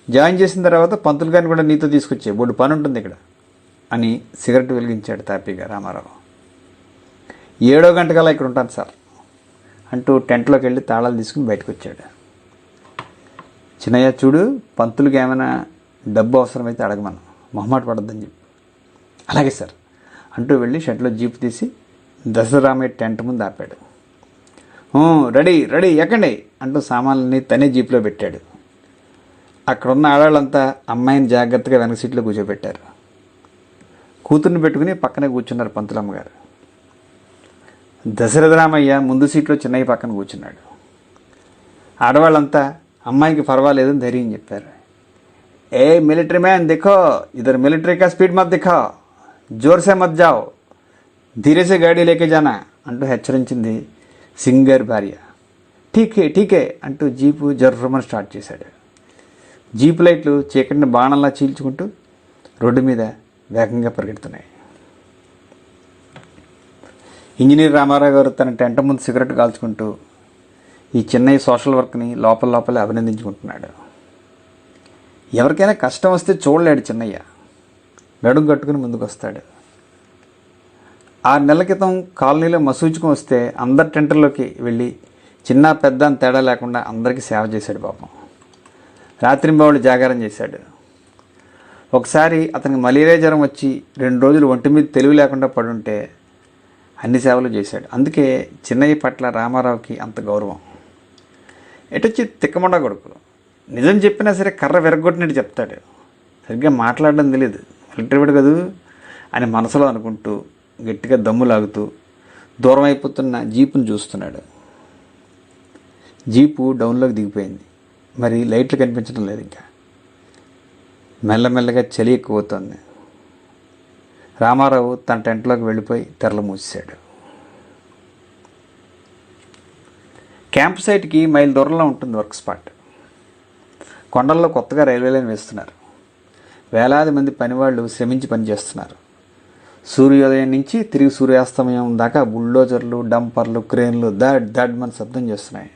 జాయిన్ చేసిన తర్వాత పంతులు గారిని కూడా నీతో తీసుకొచ్చే, బోర్డు పని ఉంటుంది ఇక్కడ అని సిగరెట్ వెలిగించాడు తాపీగా రామారావు. 7వ గంటకల్లా ఇక్కడ ఉంటాను సార్ అంటూ టెంట్లోకి వెళ్ళి తాళాలు తీసుకుని బయటకు వచ్చాడు. చిన్నయ్య చూడు, పంతులకి ఏమైనా డబ్బు అవసరమైతే అడగమను, మొహమాట పడొద్దని చెప్పి. అలాగే సార్ అంటూ వెళ్ళి షెడ్లో జీపు తీసి దశరథరామయ్య టెంట్ ముందు ఆపాడు. రెడీ రెడీ ఎక్కండి అంటూ సామాన్లని తనే జీపులో పెట్టాడు. అక్కడున్న ఆడవాళ్ళంతా అమ్మాయిని జాగ్రత్తగా వెనక సీట్లో కూర్చోబెట్టారు. కూతుర్ని పెట్టుకుని పక్కనే కూర్చున్నారు పంతులమ్మ గారు. దశరథరామయ్య ముందు సీట్లో చిన్నయ్య పక్కన కూర్చున్నాడు. ఆడవాళ్ళంతా అమ్మాయికి పర్వాలేదని ధైర్యం చెప్పారు. ఏ మిలిటరీ మ్యాన్ దిఖో, ఇద్దరు మిలిటరీ కా స్పీడ్ మత్ దిఖో, జోర్సే మత్ జాओ, ధీరేసే గాడీ లేకే జానా అంటూ హెచ్చరించింది సింగ్ గారి భార్య. ఠీకే ఠీకే అంటూ జీపు జర్రమని స్టార్ట్ చేశాడు. జీపు లైట్లు చీకటిని బాణంలా చీల్చుకుంటూ రోడ్డు మీద వేగంగా పరిగెడుతున్నాయి. ఇంజనీర్ రామారావు గారు తన టెంట ముందు సిగరెట్ కాల్చుకుంటూ ఈ చిన్నయ్య సోషల్ వర్క్ని లోపలే అభినందించుకుంటున్నాడు. ఎవరికైనా కష్టం వస్తే చూడలేడు చిన్నయ్య. నడుం కట్టుకుని ముందుకు వస్తాడు. 6 నెలల క్రితం కాలనీలో మసూచుకుని వస్తే అందరి టెంటర్లోకి వెళ్ళి చిన్న పెద్ద అని తేడా లేకుండా అందరికీ సేవ చేశాడు పాపం. రాత్రింబవళ్ళు జాగారం చేశాడు. ఒకసారి అతనికి మలేరియా జ్వరం వచ్చి 2 రోజులు ఒంటి మీద తెలివి లేకుండా పడుంటే అన్ని సేవలు చేశాడు. అందుకే చిన్నయ్య పట్ల రామారావుకి అంత గౌరవం. ఎటొచ్చి తిక్కమండ కొడుకు, నిజం చెప్పినా సరే కర్ర విరగొట్టినట్టు చెప్తాడు. సరిగ్గా మాట్లాడడం తెలియదు, మిలిటరీ కదూ అని మనసులో అనుకుంటూ గట్టిగా దమ్ము లాగుతూ దూరం అయిపోతున్న జీపును చూస్తున్నాడు. జీపు డౌన్లోకి దిగిపోయింది. మరి లైట్లు కనిపించడం లేదు. ఇంకా మెల్లమెల్లగా చలి ఎక్కువవుతోంది. రామారావు తన టెంట్లోకి వెళ్ళిపోయి తెరలు మూసేశాడు. క్యాంప్ సైట్కి మైల్ దూరంలో ఉంటుంది వర్క్ స్పాట్. కొండల్లో కొత్తగా రైల్వే లైన్ వేస్తున్నారు. వేలాది మంది పనివాళ్ళు శ్రమించి పనిచేస్తున్నారు. సూర్యోదయం నుంచి తిరిగి సూర్యాస్తమయం దాకా బుల్డోజర్లు, డంపర్లు, క్రేన్లు దాడ్ మన శబ్దం చేస్తున్నాయి.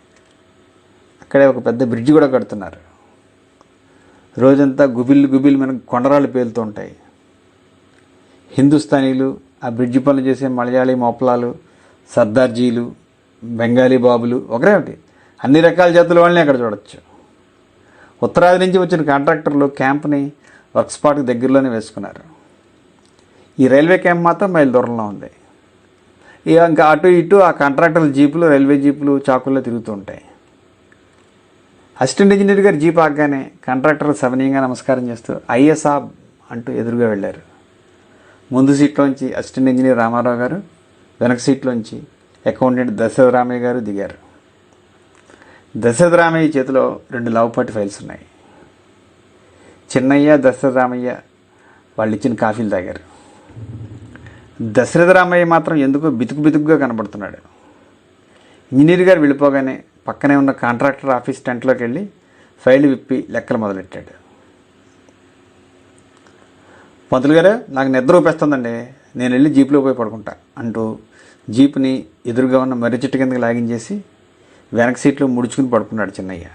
అక్కడే ఒక పెద్ద బ్రిడ్జి కూడా కడుతున్నారు. రోజంతా గుబిల్ మన కొండరాళ్ళు పేలుతూ ఉంటాయి. హిందుస్థానీలు, ఆ బ్రిడ్జి పనులు చేసే మలయాళీ మోపలాలు, సర్దార్జీలు, బెంగాలీ బాబులు ఒకరేమిటి అన్ని రకాల జాతుల వాళ్ళని అక్కడ చూడొచ్చు. ఉత్తరాది నుంచి వచ్చిన కాంట్రాక్టర్లు క్యాంప్ని వర్క్ స్పాట్కి దగ్గరలోనే వేసుకున్నారు. ఈ రైల్వే క్యాంప్ మాత్రం మైల్ దూరంలో ఉంది. ఇంకా అటు ఇటు ఆ కాంట్రాక్టర్ల జీపులు, రైల్వే జీపులు చాకుల్లో తిరుగుతూ ఉంటాయి. అసిస్టెంట్ ఇంజనీర్ గారు జీప్ ఆగగానే కాంట్రాక్టర్లు సవనీయంగా నమస్కారం చేస్తూ అయ్యే సాబ్ అంటూ ఎదురుగా వెళ్ళారు. ముందు సీట్లోంచి అసిస్టెంట్ ఇంజనీర్ రామారావు గారు, వెనక సీట్లోంచి అకౌంటెంట్ దశరథరామయ్య గారు దిగారు. దశరథరామయ్య చేతిలో 2 లావుపాటి ఫైల్స్ ఉన్నాయి. చిన్నయ్య, దశరథరామయ్య వాళ్ళు ఇచ్చిన కాఫీలు తాగారు. దశరథరామయ్య మాత్రం ఎందుకో బితుకుగా కనబడుతున్నాడు. ఇంజనీర్ గారు వెళ్ళిపోగానే పక్కనే ఉన్న కాంట్రాక్టర్ ఆఫీస్ టెంట్లోకి వెళ్ళి ఫైల్ విప్పి లెక్కలు మొదలెట్టాడు. పంతులు గారు, నాకు నిద్ర ఊపేస్తుందండి, నేను వెళ్ళి జీపులో పోయి పడుకుంటా అంటూ జీపుని ఎదురుగా ఉన్న మర్రి చెట్టు కిందకి లాగించేసి వెనక సీట్లో ముడుచుకుని పడుకున్నాడు చిన్నయ్య.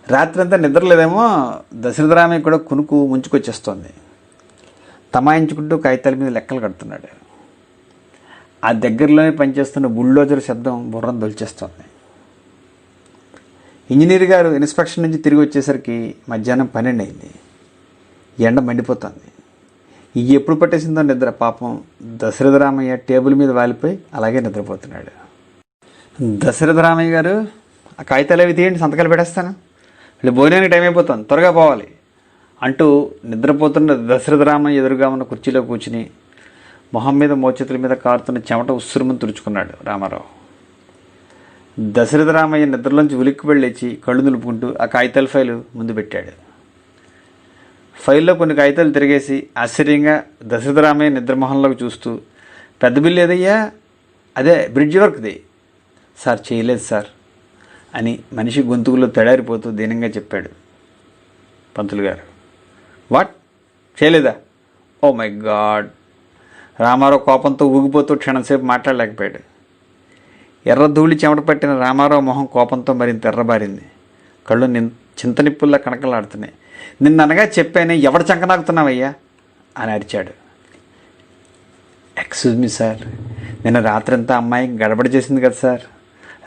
రాత్రంతా నిద్రలేదేమో దశరథరామయ్య కూడా కునుకు ముంచుకొచ్చేస్తోంది. తమాయించుకుంటూ కాగితాల మీద లెక్కలు కడుతున్నాడు. ఆ దగ్గరలోనే పనిచేస్తున్న బుల్డోజర్ శబ్దం బుర్రం దొలిచేస్తోంది. ఇంజనీర్ గారు ఇన్స్పెక్షన్ నుంచి తిరిగి వచ్చేసరికి మధ్యాహ్నం 12 అయింది. ఎండ మండిపోతుంది. ఇవి ఎప్పుడు పట్టేసిందో నిద్ర. పాపం దశరథరామయ్య టేబుల్ మీద వాలిపోయి అలాగే నిద్రపోతున్నాడు. దశరథరామయ్య గారు, ఆ కాగితాలు అవి తీయండి, సంతకాలు పెట్టేస్తాను, వీళ్ళు భోజనానికి టైం అయిపోతుంది, త్వరగా పోవాలి అంటూ నిద్రపోతున్న దశరథరామయ్య ఎదురుగా ఉన్న కుర్చీలో కూర్చుని మొహం మీద మోచేతుల మీద కారుతున్న చెమట ఉస్సురుమని తుడుచుకున్నాడు రామారావు. దశరథరామయ్య నిద్రలోంచి ఉలిక్కి లేచి కళ్ళు నిలుపుకుంటూ ఆ కాగితాల ఫైలు ముందు పెట్టాడు. ఫైల్లో కొన్ని కాగితాలు తిరిగేసి ఆశ్చర్యంగా దశరథరామయ్య నిద్రమోహంలోకి చూస్తూ, పెద్ద బిల్లు ఏదయ్యా? అదే బ్రిడ్జ్ వర్క్ది. సార్ చేయలేదు సార్ అని మనిషి గొంతుకులో తడారిపోతూ దీనంగా చెప్పాడు పంతులు గారు. వాట్, చేయలేదా? Oh my God! రామారావు కోపంతో ఊగిపోతూ క్షణంసేపు మాట్లాడలేకపోయాడు. ఎర్ర ధూళి చెమట పట్టిన రామారావు మొహం కోపంతో మరింత ఎర్రబారింది. కళ్ళు చింతనిప్పుల్లా కనకలాడుతున్నాయి. నిన్ననగా చెప్పానే, ఎవడు చంకనాకుతున్నావయ్యా అని అరిచాడు. ఎక్స్క్యూజ్ మీ సార్, నిన్న రాత్రి అంతా అమ్మాయి గడబడి చేసింది కదా సార్,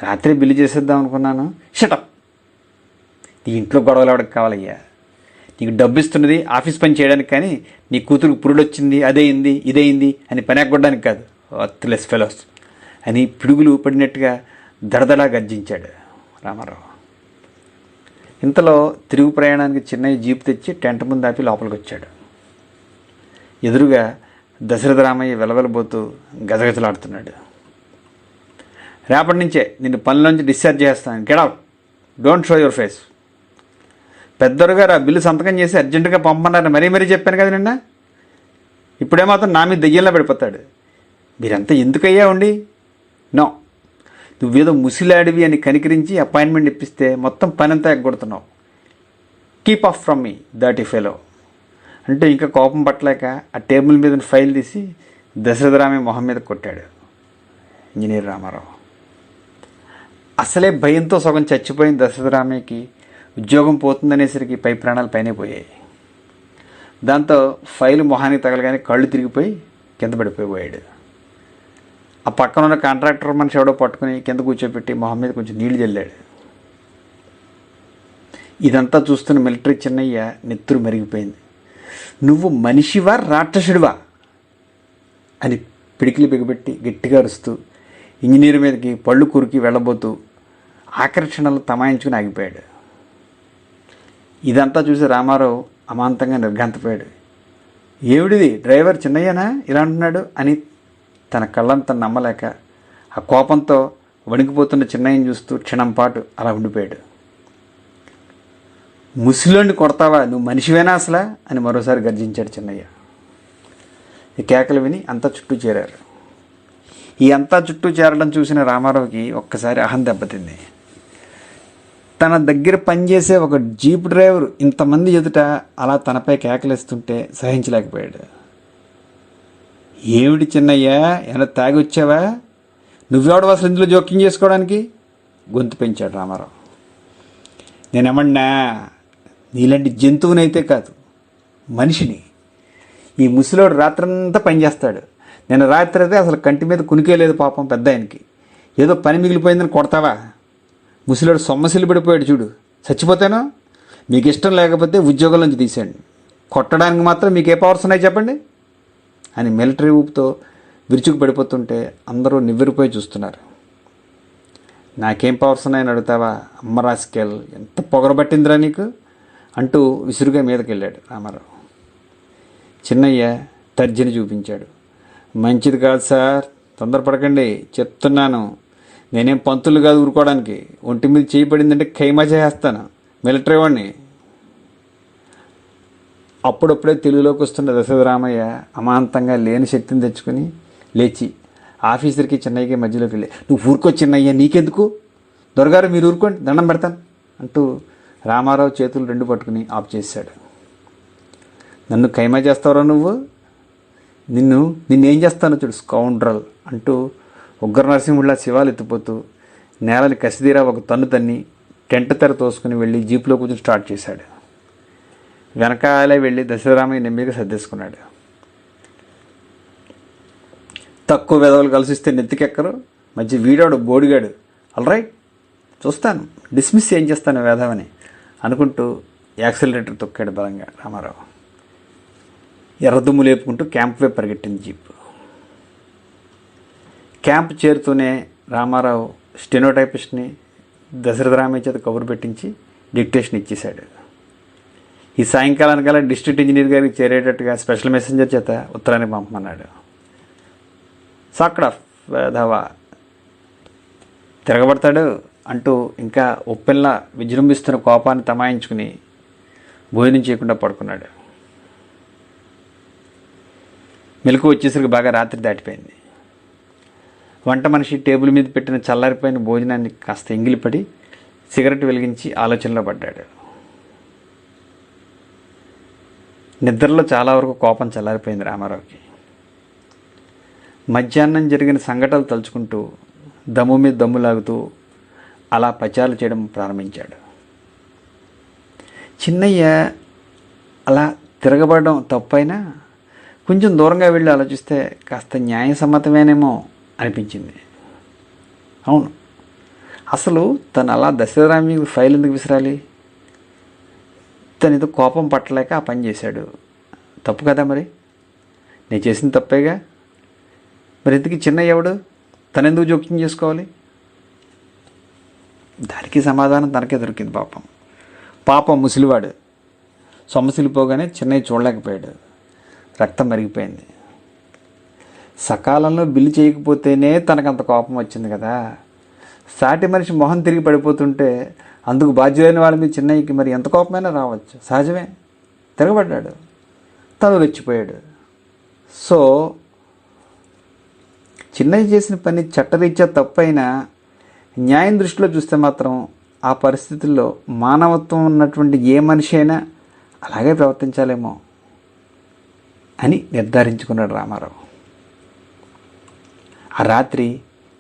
రాత్రి బిల్లు చేసేద్దాం అనుకున్నాను. షటప్, నీ ఇంట్లో గొడవలు ఎవరికి కావాలయ్యా? నీకు డబ్బు ఇస్తున్నది ఆఫీస్ పని చేయడానికి, కానీ నీ కూతురుకు పురుడు వచ్చింది, అదయింది ఇదయింది అని పని ఎగ్గొట్టడానికి కాదు. వర్త్లెస్ ఫెలోస్ అని పిడుగులు పడినట్టుగా దడదడా గర్జించాడు రామారావు. ఇంతలో తిరుగు ప్రయాణానికి చిన్నయ్య జీపు తెచ్చి టెంట్ ముందు ఆపి లోపలికి వచ్చాడు. ఎదురుగా దశరథ రామయ్య వెలవెలబోతూ గజగజలాడుతున్నాడు. రేపటి నుంచే నిన్ను పనిలోంచి డిశ్చార్జ్ చేస్తాను, get out, don't show your face. పెద్దోరుగారు ఆ బిల్లు సంతకం చేసి అర్జెంటుగా పంపన్నారని మరీ చెప్పాను కదా నిన్న. ఇప్పుడేమాత్రం నా మీద దెయ్యంలో పడిపోతాడు. మీరంతా ఎందుకయ్యా ఉండి? నో, నువ్వేదో ముసిలాడివి అని కనికరించి అపాయింట్మెంట్ ఇప్పిస్తే మొత్తం పని అంతా ఎగ్గొడుతున్నావు. Keep off from me dirty fellow అంటే ఇంకా కోపం పట్టలేక ఆ టేబుల్ మీద ఫైల్ తీసి దశరథరామయ్య మొహం మీద కొట్టాడు ఇంజనీర్ రామారావు. అసలే భయంతో సగం చచ్చిపోయిన దశరథరామయ్యకి ఉద్యోగం పోతుందనేసరికి పై ప్రాణాలు పైనే పోయాయి. దాంతో ఫైలు మొహానికి తగలగానే కళ్ళు తిరిగిపోయి కింద పడిపోయాడు. ఆ పక్కన ఉన్న కాంట్రాక్టర్ మనిషి ఎవడో పట్టుకుని కింద కూర్చోబెట్టి మొహం మీద కొంచెం నీళ్లు చల్లాడు. ఇదంతా చూస్తున్న మిలిటరీ చిన్నయ్య నెత్తురు మరిగిపోయింది. నువ్వు మనిషివా రాక్షసుడివా అని పిడికిలి బిగబెట్టి గట్టిగా అరుస్తూ ఇంజనీర్ మీదకి పళ్ళు కురికి వెళ్ళబోతూ ఆకర్షణలు తమాయించుకుని ఆగిపోయాడు. ఇదంతా చూసి రామారావు అమాంతంగా నిర్ఘాంతపోయాడు. ఏమిడిది, డ్రైవర్ చిన్నయ్యనా ఇలా అంటున్నాడు అని తన కళ్ళంతా నమ్మలేక ఆ కోపంతో వణికిపోతున్న చిన్నయ్యని చూస్తూ క్షణం పాటు అలా ఉండిపోయాడు. ముసిలోని కొడతావా, నువ్వు మనిషివేనా అసలా అని మరోసారి గర్జించాడు చిన్నయ్య. ఈ కేకలు విని అంతా చుట్టూ చేరారు. ఈ అంతా చుట్టూ చేరడం చూసిన రామారావుకి ఒక్కసారి అహం దెబ్బతింది. తన దగ్గర పనిచేసే ఒక జీప్ డ్రైవర్ ఇంతమంది ఎదుట అలా తనపై కేకలేస్తుంటే సహించలేకపోయాడు. ఏమిటి చిన్నయ్య, ఏమైనా తాగి వచ్చావా? నువ్వెవడు అసలు ఇందులో జోక్యం చేసుకోవడానికి? గొంతు పెంచాడు రామారావు. నేనేమన్నా నీలాంటి జంతువునైతే కాదు, మనిషిని. ఈ ముసలోడు రాత్రంతా పనిచేస్తాడు. నేను రాత్రి అయితే అసలు కంటి మీద కునికే లేదు పాపం పెద్ద ఆయనకి. ఏదో పని మిగిలిపోయిందని కొడతావా? ముసలోడు సొమ్మసిల్లి పడిపోయాడు చూడు, చచ్చిపోతాను. మీకు ఇష్టం లేకపోతే ఉద్యోగం నుంచి తీసేయండి, కొట్టడానికి మాత్రం మీకు ఏ పవర్స్ ఉన్నాయి చెప్పండి అని మిలిటరీ ఊపుతో విరుచుకు పడిపోతుంటే అందరూ నివ్వెరిపోయి చూస్తున్నారు. నాకేం పవర్స్ ఉన్నాయని అడుగుతావా? అమ్మ రాస్కెల్, ఎంత పొగరబట్టిందిరా నీకు అంటూ విసురుగా మీదకి వెళ్ళాడు రామారావు. చిన్నయ్య తర్జని చూపించాడు. మంచిది కాదు సార్, తొందరపడకండి చెప్తున్నాను. నేనేం పంతులు కాదు ఊరుకోవడానికి. ఒంటి మీద చేయి పడిందంటే ఖైమా చేసేస్తాను మిలిటరీ వాడిని. అప్పుడప్పుడే తెలుగులోకి వస్తున్న దశరథరామయ్య అమాంతంగా లేని శక్తిని తెచ్చుకొని లేచి ఆఫీసర్కి చిన్నయ్యకి మధ్యలోకి వెళ్ళి, నువ్వు ఊరుకో చిన్నయ్య, నీకెందుకు, దొరగారు మీరు ఊరుకోండి, దండం పెడతాను అంటూ రామారావు చేతులు రెండు పట్టుకుని ఆఫ్ చేశాడు. నన్ను ఖైమా చేస్తావరా నువ్వు? నిన్నేం చేస్తాను చూడు స్కౌండ్రల్ అంటూ ఉగ్ర నరసింహుళ్ళ శివాలు ఎత్తిపోతూ నేలని కసిదీరా ఒక తన్ను తన్ని టెంట్ తెర తోసుకుని వెళ్ళి జీప్లో కూర్చొని స్టార్ట్ చేశాడు. వెనకాలే వెళ్ళి దశరథరామయ్య నెమ్మదిగా సర్దేసుకున్నాడు. తక్కువ వెధవలు కలిసిస్తే నెత్తికెక్కరు, మధ్య వీడాడు బోడిగాడు, ఆల్రైట్ చూస్తాను, డిస్మిస్ ఏం చేస్తాను వేధవని అనుకుంటూ యాక్సిలరేటర్ తొక్కాడు బలంగా రామారావు. ఎర్రదుమ్ము లేపుకుంటూ క్యాంప్ వైపు పరిగెట్టింది జీప్. క్యాంప్ చేరుతూనే రామారావు స్టెనోటైపిస్ట్ని దశరథరామయ్య చేత కబురు పెట్టించి డిక్టేషన్ ఇచ్చేశాడు. ఈ సాయంకాలానికల్లా డిస్ట్రిక్ట్ ఇంజనీర్ గారికి చేరేటట్టుగా స్పెషల్ మెసెంజర్ చేత ఉత్తరాన్ని పంపమన్నాడు. సాక్కడ వేధవా తిరగబడతాడు అంటూ ఇంకా ఉప్పెల్లా విజృంభిస్తున్న కోపాన్ని తమాయించుకుని భోజనం చేయకుండా పడుకున్నాడు. మెలకు వచ్చేసరికి బాగా రాత్రి దాటిపోయింది. వంట మనిషి టేబుల్ మీద పెట్టిన చల్లారిపోయిన భోజనాన్ని కాస్త ఎంగిలిపడి సిగరెట్ వెలిగించి ఆలోచనలో పడ్డాడు. నిద్రలో చాలా వరకు కోపం చల్లారిపోయింది రామారావుకి. మధ్యాహ్నం జరిగిన సంఘటనలు తలుచుకుంటూ దమ్ము మీద దమ్ము లాగుతూ అలా పచారులు చేయడం ప్రారంభించాడు. చిన్నయ్య అలా తిరగబడడం తప్పైనా కొంచెం దూరంగా వెళ్ళి ఆలోచిస్తే కాస్త న్యాయసమ్మతమేనేమో అనిపించింది. అవును, అసలు తను అలా దశరథరామి ఫైల్ ఎందుకు విసిరాలి? తను ఏదో కోపం పట్టలేక ఆ పని చేశాడు. తప్పు కదా మరి? నేను చేసిన తప్పేగా. మరి ఎందుకు చిన్నయ్య ఎవడు? తనెందుకు జోక్యం చేసుకోవాలి? దానికి సమాధానం తనకే దొరికింది. పాపం ముసలివాడు సొమ్మసిలిపోగానే చిన్నయ్య చూడలేకపోయాడు. రక్తం మరిగిపోయింది. సకాలంలో బిల్లు చేయకపోతేనే తనకంత కోపం వచ్చింది కదా. సాటి మనిషి మొహం తిరిగి పడిపోతుంటే అందుకు బాధ్యులైన వాళ్ళ మీద చిన్నయ్యకి మరి ఎంత కోపమైనా రావచ్చు, సహజమే. తిరగబడ్డాడు, తను రెచ్చిపోయాడు. సో చిన్నయ్య చేసిన పని చట్టరీత్యా తప్పైనా న్యాయం దృష్టిలో చూస్తే మాత్రం ఆ పరిస్థితుల్లో మానవత్వం ఉన్నటువంటి ఏ మనిషి అయినా అలాగే ప్రవర్తించాలేమో అని నిర్ధారించుకున్నాడు రామారావు. ఆ రాత్రి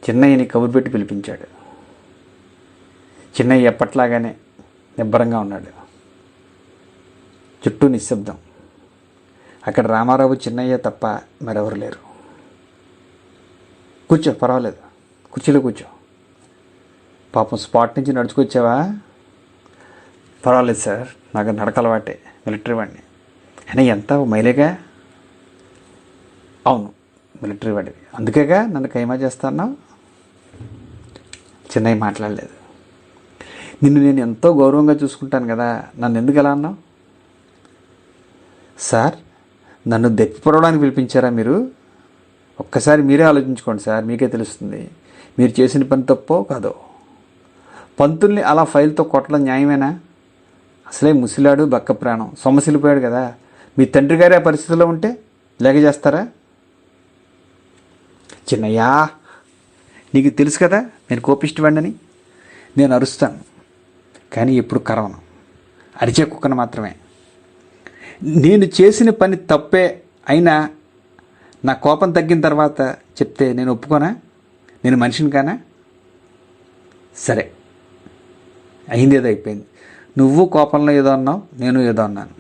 చిన్నయ్యని కబురు పెట్టి పిలిపించాడు. చిన్నయ్య ఎప్పట్లాగానే నిబ్బరంగా ఉన్నాడు. చుట్టూ నిశ్శబ్దం. అక్కడ రామారావు, చిన్నయ్య తప్ప మరెవరు లేరు. కూర్చో, పర్వాలేదు, కుర్చీలో కూర్చో. పాపం స్పాట్ నుంచి నడుచుకొచ్చావా? పర్వాలేదు సార్, నాకు నడకలవాటే, మిలిటరీ వాడిని. అయినా ఎంత మైలేగా? అవును, మిలిటరీ వాడివి, అందుకేగా నన్ను ఖైమా చేస్తున్నావు. చిన్నయ్య మాట్లాడలేదు. నిన్ను నేను ఎంతో గౌరవంగా చూసుకుంటాను కదా, నన్ను ఎందుకు ఎలా అన్నావు? సార్, నన్ను దెప్పిపడడానికి పిలిపించారా మీరు? ఒక్కసారి మీరే ఆలోచించుకోండి సార్, మీకే తెలుస్తుంది మీరు చేసిన పని తప్పో కాదో. పంతుల్ని అలా ఫైల్తో కొట్టడం న్యాయమేనా? అసలే ముసిలాడు, బక్క ప్రాణం, సొమ్మసిలిపోయాడు కదా. మీ తండ్రి గారి ఆ పరిస్థితిలో ఉంటే లేక చేస్తారా? చిన్నయ్యా, నీకు తెలుసు కదా నేను కోపిష్టివాడిని. నేను అరుస్తాను, కానీ ఎప్పుడు కరవను. అరిచే కుక్కను మాత్రమే. నేను చేసిన పని తప్పే అయినా నా కోపం తగ్గిన తర్వాత చెప్తే నేను ఒప్పుకోనా? నేను మనిషిని కానా? సరే, అయింది ఏదో అయిపోయింది. నువ్వు కోపంలో ఏదో అన్నావు, నేను ఏదో అన్నాను.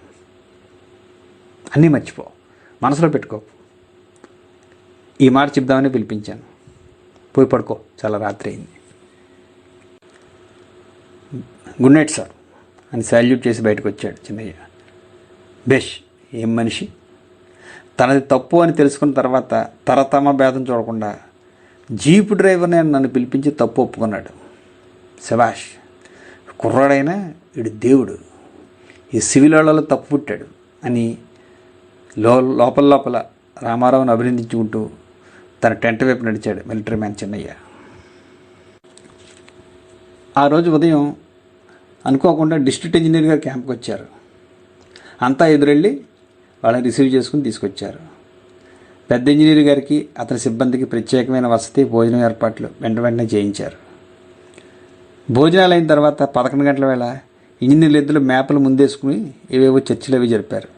అన్నీ మర్చిపో, మనసులో పెట్టుకోకు. ఈ మాట చెప్దామని పిలిపించాను. పోయి పడుకో, చాలా రాత్రి అయింది. గుడ్ నైట్ సార్ అని సాల్యూట్ చేసి బయటకు వచ్చాడు చిన్నయ్య. బేష్, ఏం మనిషి. తనది తప్పు అని తెలుసుకున్న తర్వాత తరతమ భేదం చూడకుండా జీపు డ్రైవర్ని నన్ను పిలిపించి తప్పు ఒప్పుకున్నాడు. శభాష్, కుర్రాడైనా వీడు దేవుడు, ఈ సివిల్ వాళ్ళలో తప్పు పుట్టాడు అని లోపల రామారావుని అభినందించుకుంటూ తన టెంట్ వైపు నడిచాడు మిలిటరీ మ్యాన్ చిన్నయ్య. ఆ రోజు ఉదయం అనుకోకుండా డిస్ట్రిక్ట్ ఇంజనీర్ గారు క్యాంప్కి వచ్చారు. అంతా ఎదురెళ్ళి వాళ్ళని రిసీవ్ చేసుకుని తీసుకొచ్చారు. పెద్ద ఇంజనీర్ గారికి అతని సిబ్బందికి ప్రత్యేకమైన వసతి, భోజనం ఏర్పాట్లు వెంటనే చేయించారు. భోజనాలు అయిన తర్వాత 11 గంటల వేళ ఇంజనీర్లు ఇద్దరు మ్యాప్లు ముందేసుకుని ఏవేవో చర్చలు అవి జరిపారు.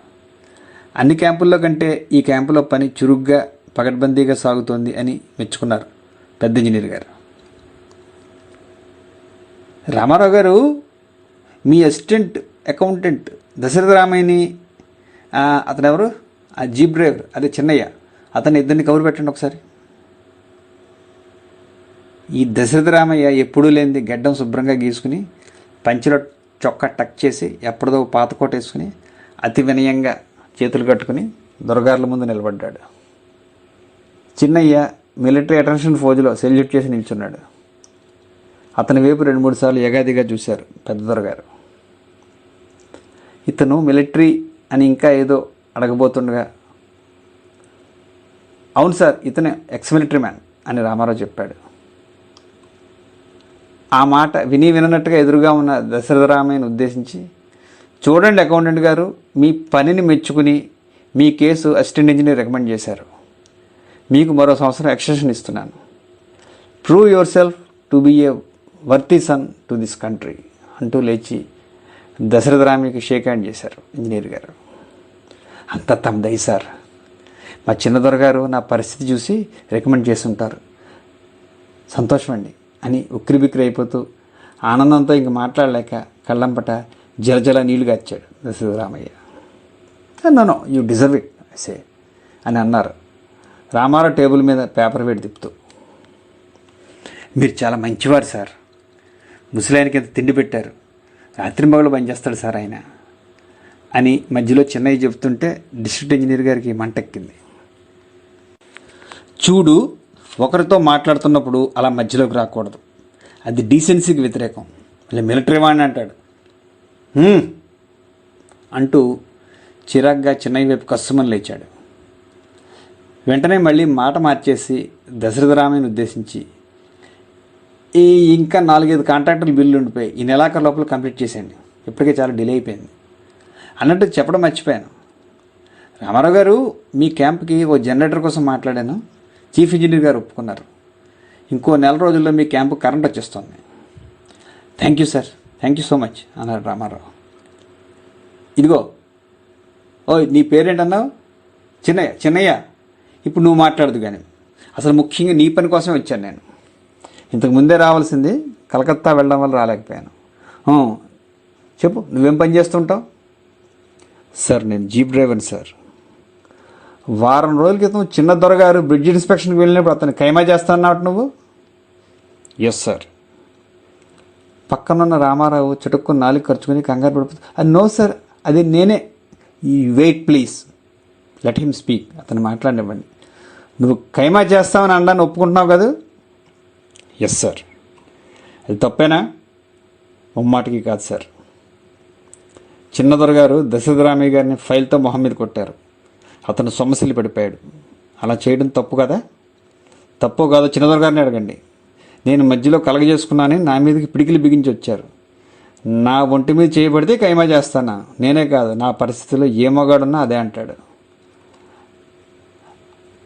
అన్ని క్యాంపుల్లో కంటే ఈ క్యాంపులో పని చురుగ్గా, పకడ్బందీగా సాగుతోంది అని మెచ్చుకున్నారు పెద్ద ఇంజనీర్ గారు. రామారావు గారు, మీ అసిస్టెంట్ అకౌంటెంట్ దశరథరామయ్యని, అతను ఎవరు, ఆ జీప్ డ్రైవర్, అదే చిన్నయ్య, అతన్ని ఇద్దరిని కబురు పెట్టండి ఒకసారి. ఈ దశరథరామయ్య ఎప్పుడూ లేనిది గడ్డం శుభ్రంగా గీసుకుని, పంచెలో చొక్కా టక్ చేసి, ఎప్పటిదో పాత కోట వేసుకుని, అతి వినయంగా చేతులు కట్టుకుని దొరగారుల ముందు నిలబడ్డాడు. చిన్నయ్య మిలిటరీ అటెన్షన్ ఫోజులో సెల్యూట్ చేసి నిల్చున్నాడు. అతని వైపు 2-3 సార్లు ఎగాదిగా చూశారు పెద్ద దొరగారు. ఇతను మిలిటరీ అని ఇంకా ఏదో అడగబోతుండగా, అవును సార్, ఇతనే ఎక్స్ మిలిటరీ మ్యాన్ అని రామారావు చెప్పాడు. ఆ మాట వినట్టుగా ఎదురుగా ఉన్న దశరథరామయ్యను ఉద్దేశించి, చూడండి అకౌంటెంట్ గారు, మీ పనిని మెచ్చుకుని మీ కేసు అసిస్టెంట్ ఇంజనీర్ రికమెండ్ చేశారు. మీకు మరో సంవత్సరం ఎక్స్టెన్షన్ ఇస్తున్నాను. Prove yourself to be a worthy son to this country అంటూ లేచి దశరథరామయ్యకి షేక్ హ్యాండ్ చేశారు ఇంజనీర్ గారు. అంతా తమదై సార్, మా చిన్నదొరగారు నా పరిస్థితి చూసి రికమెండ్ చేస్తుంటారు, సంతోషం అండి అని ఉక్కిరిబిక్కిరి అయిపోతూ ఆనందంతో ఇంక మాట్లాడలేక కళ్ళంపట జలజల నీళ్లు గార్చాడు Dasharatharamaiah. No you deserve it say అని అన్నారు రామారావు టేబుల్ మీద పేపర్ వేడి తిప్పుతూ. మీరు చాలా మంచివారు సార్. ముసలాయనకి ఎంత తిండి పెట్టారు, రాత్రింబగళ్ళు పనిచేస్తాడు సార్ ఆయన అని మధ్యలో చిన్నయ్య చెబుతుంటే డిస్ట్రిక్ట్ ఇంజనీర్ గారికి మంటెక్కింది. చూడు, ఒకరితో మాట్లాడుతున్నప్పుడు అలా మధ్యలోకి రాకూడదు, అది డీసెన్సీకి వ్యతిరేకం. మళ్ళీ మిలిటరీ వాడిని అంటాడు అంటూ చిరాగ్గా చిన్నయ్య వైపు కస్సుమని లేచాడు. వెంటనే మళ్ళీ మాట మార్చేసి దశరథరామయ్యని ఉద్దేశించి, ఈ ఇంకా 4-5 కాంట్రాక్టులు బిల్లు ఉండిపోయి ఈ నెలాఖరు లోపల కంప్లీట్ చేసేయండి, ఇప్పటికే చాలా డిలే అయిపోయింది అన్నట్టు చెప్పడం మర్చిపోయాను. రామారావు గారు, మీ క్యాంప్కి ఓ జనరేటర్ కోసం మాట్లాడాను, చీఫ్ ఇంజనీర్ గారు ఒప్పుకున్నారు. ఇంకో నెల రోజుల్లో మీ క్యాంపు కరెంట్ వచ్చేస్తుంది. Thank you sir, thank you so much అన్నారు రామారావు. ఇదిగో, ఓ నీ పేరేంటన్నావు? చిన్నయ్య. చిన్నయ్య, ఇప్పుడు నువ్వు మాట్లాడదు కానీ అసలు ముఖ్యంగా నీ పని కోసమే వచ్చాను నేను. ఇంతకు ముందే రావాల్సింది, కలకత్తా వెళ్ళడం వల్ల రాలేకపోయాను. చెప్పు, నువ్వేం పని చేస్తుంటావు? సార్, నేను జీప్ డ్రైవర్ని సార్. వారం రోజుల క్రితం చిన్న దొరగారు బ్రిడ్జ్ ఇన్స్పెక్షన్కి వెళ్ళినప్పుడు అతను ఖైమా చేస్తాన్నావు నువ్వు? Yes sir. పక్కనున్న రామారావు చటుక్కుని నాలుగు ఖర్చుకొని కంగారు పడిపోతుంది. అది నో సార్, అది నేనే. ఈ wait please, let him speak. అతను మాట్లాడినివ్వండి. నువ్వు ఖైమా చేస్తావని అనడాన్ని ఒప్పుకుంటున్నావు కదా? Yes sir. అది తప్పేనా? ముమ్మాటికి కాదు సార్. చిన్న దొరగారు దశరథరామయ్య గారిని ఫైల్తో మొహం మీద కొట్టారు. అతను సొమ్మసిల్లి పడిపోయాడు. అలా చేయడం తప్పు కదా? తప్పు కాదో చిన్నదొరగారిని అడగండి. నేను మధ్యలో కలగజేసుకున్నానని నా మీదకి పిడికిలు బిగించి వచ్చారు. నా ఒంటి మీద చేయబడితే ఖైమా చేస్తానా? నేనే కాదు, నా పరిస్థితిలో ఏ మగాడున్నా అదే అంటాడు.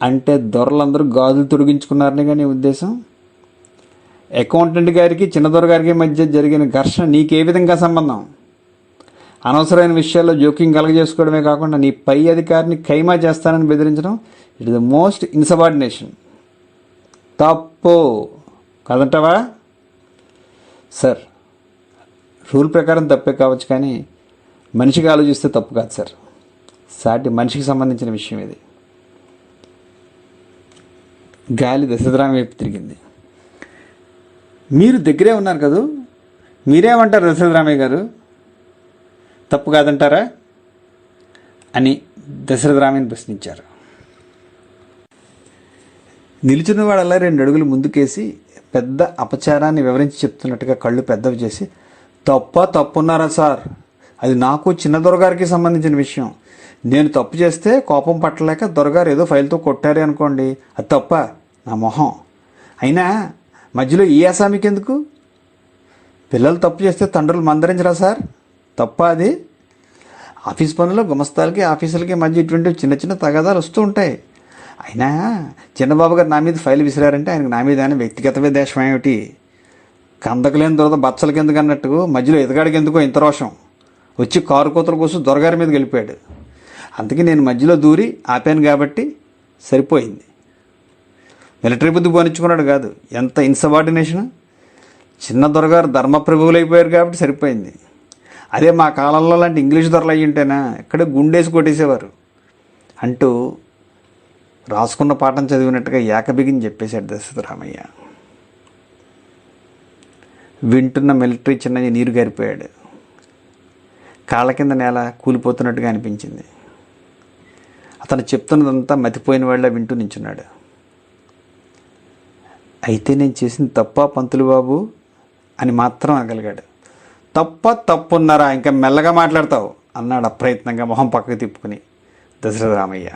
అంటే దొరలందరూ గాజులు తొడిగించుకున్నారని కానీ ఉద్దేశం? అకౌంటెంట్ గారికి చిన్నదొర గారికి మధ్య జరిగిన ఘర్షణ నీకే విధంగా సంబంధం? అనవసరమైన విషయాల్లో జోక్యం కలగజేసుకోవడమే కాకుండా నీ పై అధికారిని ఖైమా చేస్తానని బెదిరించడం, it is the most insubordination. తప్పు కాదంటావా? సార్, రూల్ ప్రకారం తప్పే కావచ్చు, కానీ మనిషికి ఆలోచిస్తే తప్పు కాదు సార్. సాటి మనిషికి సంబంధించిన విషయం ఇది. గాలి దశరథరామయ్య వైపు తిరిగింది. మీరు దగ్గరే ఉన్నారు కదూ, మీరేమంటారు దశరథరామయ్య గారు? తప్పు కాదంటారా అని దశరథరామయ్యని ప్రశ్నించారు. నిలుచున్న వాడల్లా 2 అడుగులు ముందుకేసి పెద్ద అపచారాన్ని వివరించి చెప్తున్నట్టుగా కళ్ళు పెద్దవి చేసి, తప్పున్నారా సార్? అది నాకు చిన్న దొరగారికి సంబంధించిన విషయం. నేను తప్పు చేస్తే కోపం పట్టలేక దొరగారు ఏదో ఫైల్తో కొట్టారే అనుకోండి, అది తప్ప? నా మొహం. అయినా మధ్యలో ఈ అసామికి ఎందుకు? పిల్లలు తప్పు చేస్తే తండ్రులు మందరించరా సార్? తప్ప అది? ఆఫీస్ పనుల్లో గుమస్తాలకి ఆఫీసులకి మధ్య ఇటువంటి చిన్న చిన్న తగాదాలు వస్తూ ఉంటాయి. అయినా చిన్నబాబు గారు నా మీద ఫైల్ విసిరారంటే ఆయనకు నా మీద ఆయన వ్యక్తిగత విద్వేషం ఏమిటి? కందకలేని దొరద బచ్చలకి ఎందుకు అన్నట్టు మధ్యలో ఎదగాడికి ఎందుకో ఇంత రోషం వచ్చి కారు కోతల కోసం దొరగారి మీద గెలిపాడు. అందుకే నేను మధ్యలో దూరి ఆపాను కాబట్టి సరిపోయింది. మిలిటరీ బుద్ధి పోనిచ్చుకున్నాడు కాదు. ఎంత ఇన్సబార్డినేషన్! చిన్న దొరగారు ధర్మప్రభువులైపోయారు కాబట్టి సరిపోయింది. అదే మా కాలంలో లాంటి ఇంగ్లీష్ దొరలు అయ్యి ఉంటేనా ఇక్కడే గుండేసి కొట్టేసేవారు అంటూ రాసుకున్న పాఠం చదివినట్టుగా ఏకబిగిని చెప్పేశాడు దశరథరామయ్య. వింటున్న మిలిటరీ చిన్నయ్య నీరు గారిపోయాడు. కాళ్ళ కింద నేల కూలిపోతున్నట్టుగా అనిపించింది. అతను చెప్తున్నదంతా మతిపోయిన వాళ్ళ వింటూ నించున్నాడు. అయితే నేను చేసింది తప్పా పంతులు బాబు అని మాత్రం అనగలిగాడు. తప్పున్నారా, ఇంకా మెల్లగా మాట్లాడతావు అన్నాడు అప్రయత్నంగా మొహం పక్కకు తిప్పుకుని దశరథరామయ్య.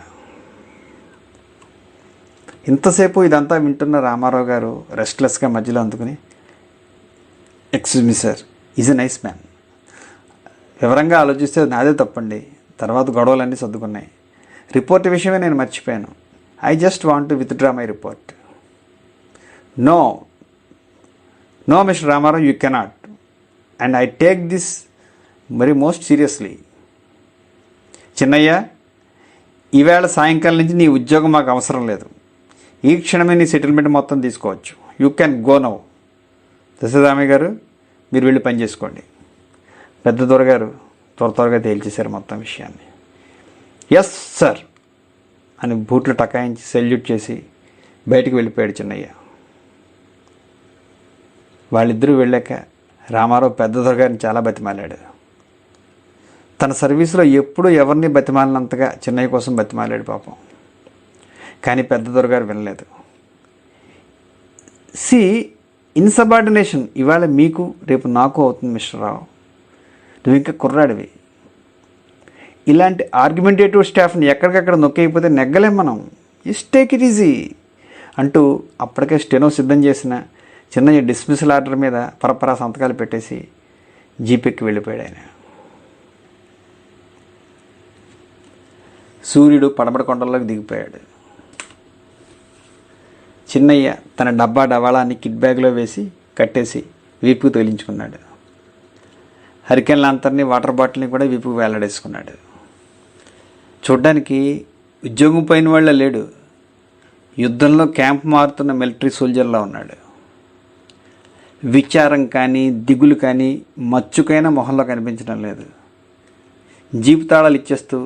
ఇంతసేపు ఇదంతా వింటున్న రామారావు గారు రెస్ట్లెస్గా మధ్యలో అందుకుని, excuse me sir, is a nice man. వివరంగా ఆలోచిస్తే నాదే తప్పండి. తర్వాత గొడవలన్నీ సర్దుకున్నాయి. రిపోర్ట్ విషయమే నేను మర్చిపోయాను. I just want to withdraw my report. No mister Ramarao, you cannot. And I take this very most seriously. Chinnayya, ఈవేళ సాయంకాలం నుంచి నీ ఉద్యోగం మాకు అవసరం లేదు. ఈ క్షణమే నీ సెటిల్మెంట్ మొత్తం తీసుకోవచ్చు. You can go now. Dasaratharamaiah గారు, మీరు వెళ్ళి పని చేసుకోండి. పెద్ద దొరగారు త్వరగా తేల్చేశారు మొత్తం విషయాన్ని. ఎస్ సార్ అని బూట్లు టకాయించి సెల్యూట్ చేసి బయటికి వెళ్ళిపోయాడు చిన్నయ్య. వాళ్ళిద్దరూ వెళ్ళాక రామారావు పెద్ద దొరగారిని చాలా బతిమాలాడు. తన సర్వీసులో ఎప్పుడూ ఎవరిని బతిమాలినంతగా చిన్నయ్య కోసం బతిమాలాడు పాపం. కానీ పెద్ద దొరగారు వినలేదు. సి ఇన్సబార్డినేషన్ ఇవాళ మీకు రేపు నాకు అవుతుంది మిస్టర్ రావు. నువ్వు ఇంకా కుర్రాడివి. ఇలాంటి ఆర్గ్యుమెంటేటివ్ స్టాఫ్ని ఎక్కడికక్కడ నొక్కైపోతే నెగ్గలేం మనం. టేక్ ఇట్ ఈజీ అంటూ అప్పటికే స్టెనో సిద్ధం చేసిన చిన్నయ్య డిస్మిసల్ ఆర్డర్ మీద పరపరా సంతకాలు పెట్టేసి జీపెక్కి వెళ్ళిపోయాడు ఆయన. సూర్యుడు పడమట కొండల్లోకి దిగిపోయాడు. చిన్నయ్య తన డవాళాన్ని కిట్ బ్యాగ్లో వేసి కట్టేసి వీపుకు తగిలించుకున్నాడు. హరికేన్ లాంతర్ని వాటర్ బాటిల్ని కూడా వీపుకు వేలాడేసుకున్నాడు. చూడ్డానికి ఉద్యోగం పోయిన వాళ్ళ లేడు. యుద్ధంలో క్యాంప్ మారుతున్న మిలిటరీ సోల్జర్లా ఉన్నాడు. విచారం కానీ దిగులు కానీ మచ్చుకైనా మొహంలో కనిపించడం లేదు. జీపు తాళాలు ఇచ్చేస్తూ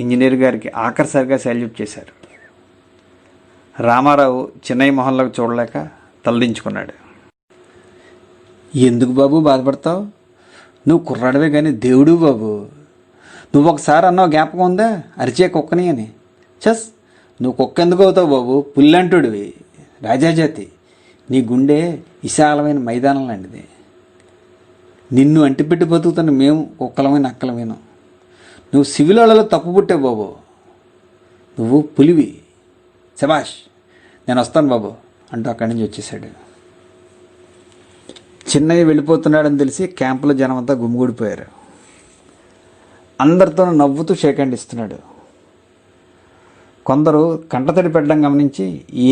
ఇంజనీర్ గారికి ఆఖరిసారిగా శాల్యూట్ చేశారు. రామారావు చిన్నయ్య మొహంలోకి చూడలేక తలదించుకున్నాడు. ఎందుకు బాబు బాధపడతావు? నువ్వు కుర్రాడవే కానీ దేవుడు బాబు. నువ్వు ఒకసారి అన్నావు జ్ఞాపకం ఉందా, అరిచే కుక్కని అని. చస్, నువ్వు కుక్క ఎందుకు అవుతావు బాబు? పుల్లంటుడివి, రాజాజాతి. నీ గుండె విశాలమైన మైదానం లాంటిది. నిన్ను అంటిపెట్టి బతుకుతున్న మేము కుక్కలమైన అక్కలమేను. నువ్వు సివిల్ వాళ్ళలో తప్పు పుట్టావు బాబు. నువ్వు పులివి. శభాష్, నేను వస్తాను బాబు అంటూ అక్కడి నుంచి వచ్చేసాడు. చిన్నయ్య వెళ్ళిపోతున్నాడని తెలిసి క్యాంపులో జనం అంతా గుమిగూడిపోయారు. అందరితో నవ్వుతూ షేక్ హ్యాండ్ ఇస్తున్నాడు. కొందరు కంటతడి పెట్టడం గమనించి,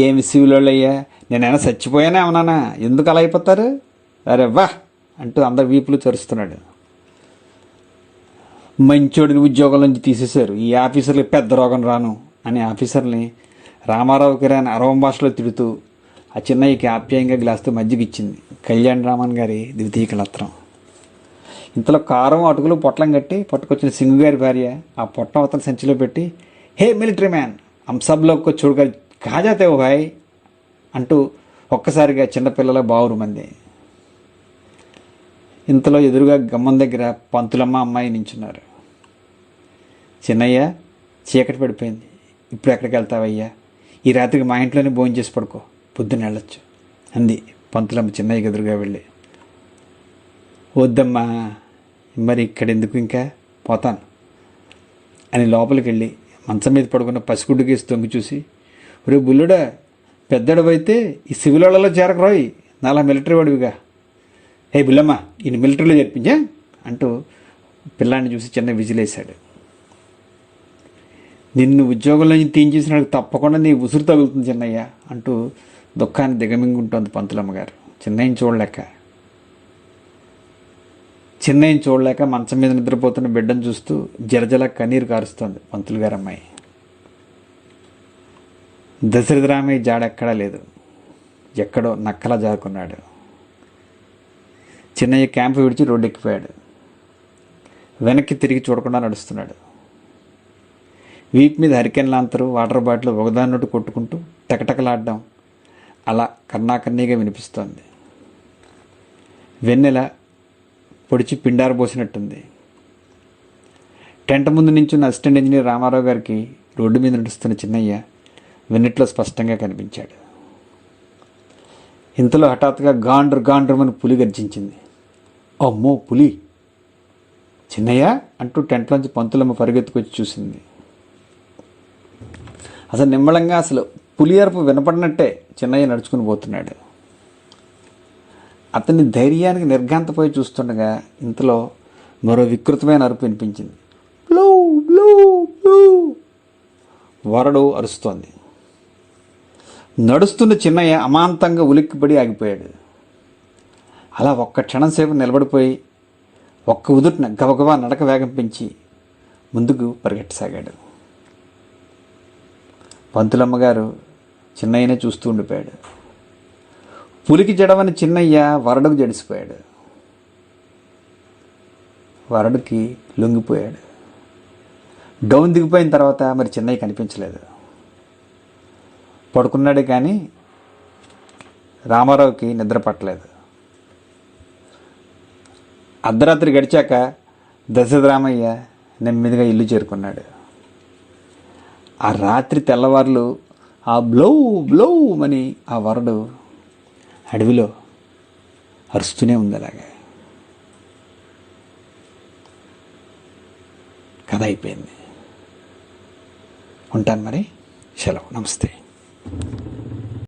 ఏమి సివిలోళ్ళయ్యా, నేనైనా చచ్చిపోయానే అవునానా, ఎందుకు అలా అయిపోతారు, అరే వా అంటూ అందరు వీపులు తెరుస్తున్నాడు. మంచోడిని ఉద్యోగం నుంచి తీసేశారు, ఈ ఆఫీసర్లు పెద్ద రోగం రాను అని ఆఫీసర్ని రామారావుకి రాని అరవం భాషలో తిడుతూ ఆ చిన్నయ్యకి ఆప్యాయంగా గ్లాస్తో మజ్జిగిచ్చింది కళ్యాణ్ రామన్ గారి ద్వితీయ కళత్రం. ఇంతలో కారం అటుకులు పొట్లం కట్టి పట్టుకొచ్చిన సింగు గారి భార్య ఆ పొట్టం అతని సంచిలో పెట్టి, హే మిలిటరీ మ్యాన్, అంసబ్లోకి చూడగా కాజాతే ఓ భాయ్ అంటూ ఒక్కసారిగా చిన్నపిల్లల బావురు మంది. ఇంతలో ఎదురుగా గమ్మం దగ్గర పంతులమ్మ అమ్మాయి నించున్నారు. చిన్నయ్య, చీకటి పడిపోయింది, ఇప్పుడు ఎక్కడికి వెళ్తావయ్యా? ఈ రాత్రికి మా ఇంట్లోనే భోజనం చేసి పడుకో, పొద్దున్న వెళ్ళొచ్చు అంది పంతులమ్మ చిన్నయ్యకి ఎదురుగా వెళ్ళి. వద్దమ్మా, మరి ఇక్కడ ఎందుకు, ఇంకా పోతాను అని లోపలికి వెళ్ళి మంచం మీద పడుకున్న పసిగుడ్డు కేసి తొంగి చూసి, ఒరే బుల్లుడా, పెద్దడవైతే ఈ సివిలోళ్ళలో చేరకరోయ్, నాలా మిలిటరీ వాడివిగా. హే బుల్లమ్మ, ఈయన మిలిటరీలో చేర్పించా అంటూ పిల్లాన్ని చూసి చిన్న విజిలేశాడు. నిన్ను ఉద్యోగంలో తీయించేసిన తప్పకుండా నీ ఉసురు తగులుతుంది చిన్నయ్య అంటూ దుఃఖాన్ని దిగమింగుంటోంది పంతులమ్మ గారు. చిన్నయ్యని చూడలేక మంచం మీద నిద్రపోతున్న బిడ్డను చూస్తూ జలజల కన్నీరు కారుస్తోంది పంతులు గారు అమ్మాయి. దశరథరామయ్య జాడెక్కడా లేదు, ఎక్కడో నక్కలా జారుకున్నాడు. చిన్నయ్య క్యాంపు విడిచి రోడ్డు ఎక్కిపోయాడు. వెనక్కి తిరిగి చూడకుండా నడుస్తున్నాడు. వీపు మీద హరికెన్ లాంతరు వాటర్ బాటిల్ ఒకదాన్నోటి కొట్టుకుంటూ టకటకలాడడం అలా కన్నాకన్నీగా వినిపిస్తోంది. వెన్నెల పొడిచి పిండారు పోసినట్టుంది. టెంట్ ముందు నించున్న అసిస్టెంట్ ఇంజనీర్ రామారావు గారికి రోడ్డు మీద నడుస్తున్న చిన్నయ్య వెన్నెట్లో స్పష్టంగా కనిపించాడు. ఇంతలో హఠాత్తుగా గాండ్రమని పులి గర్జించింది. అమ్మో పులి! చిన్నయ్య అంటూ టెంట్లోంచి పంతులమ్మ పరిగెత్తుకొచ్చి చూసింది. అసలు నిమ్మళంగా అసలు పులి అరుపు వినపడినట్టే చిన్నయ్య నడుచుకుని పోతున్నాడు. అతని ధైర్యానికి నిర్ఘాంతపోయి చూస్తుండగా ఇంతలో మరో వికృతమైన అరుపు వినిపించింది. Blue blue blue! వరడు అరుస్తోంది. నడుస్తున్న చిన్నయ్య అమాంతంగా ఉలిక్కిపడి ఆగిపోయాడు. అలా ఒక్క క్షణం సేపు నిలబడిపోయి ఒక్క ఉదుటిన గబగబా నడక వేగం పెంచి ముందుకు పరిగెట్టసాగాడు. పంతులమ్మగారు చిన్నయ్యనే చూస్తూ ఉండిపోయాడు. పులికి జడవని చిన్నయ్య వరడుకు జడిసిపోయాడు. వరడుకి లొంగిపోయాడు. డౌన్ దిగిపోయిన తర్వాత మరి చిన్నయ్య కనిపించలేదు. పడుకున్నాడే కానీ రామారావుకి నిద్ర పట్టలేదు. అర్ధరాత్రి గడిచాక దశరథరామయ్య నెమ్మదిగా ఇల్లు చేరుకున్నాడు. ఆ రాత్రి తెల్లవార్లు ఆ బ్లౌ బ్లౌ అని ఆ వరడు అడవిలో అరుస్తూనే ఉంది. అలాగే కథ అయిపోయింది. ఉంటాను మరి. సెలవు. నమస్తే.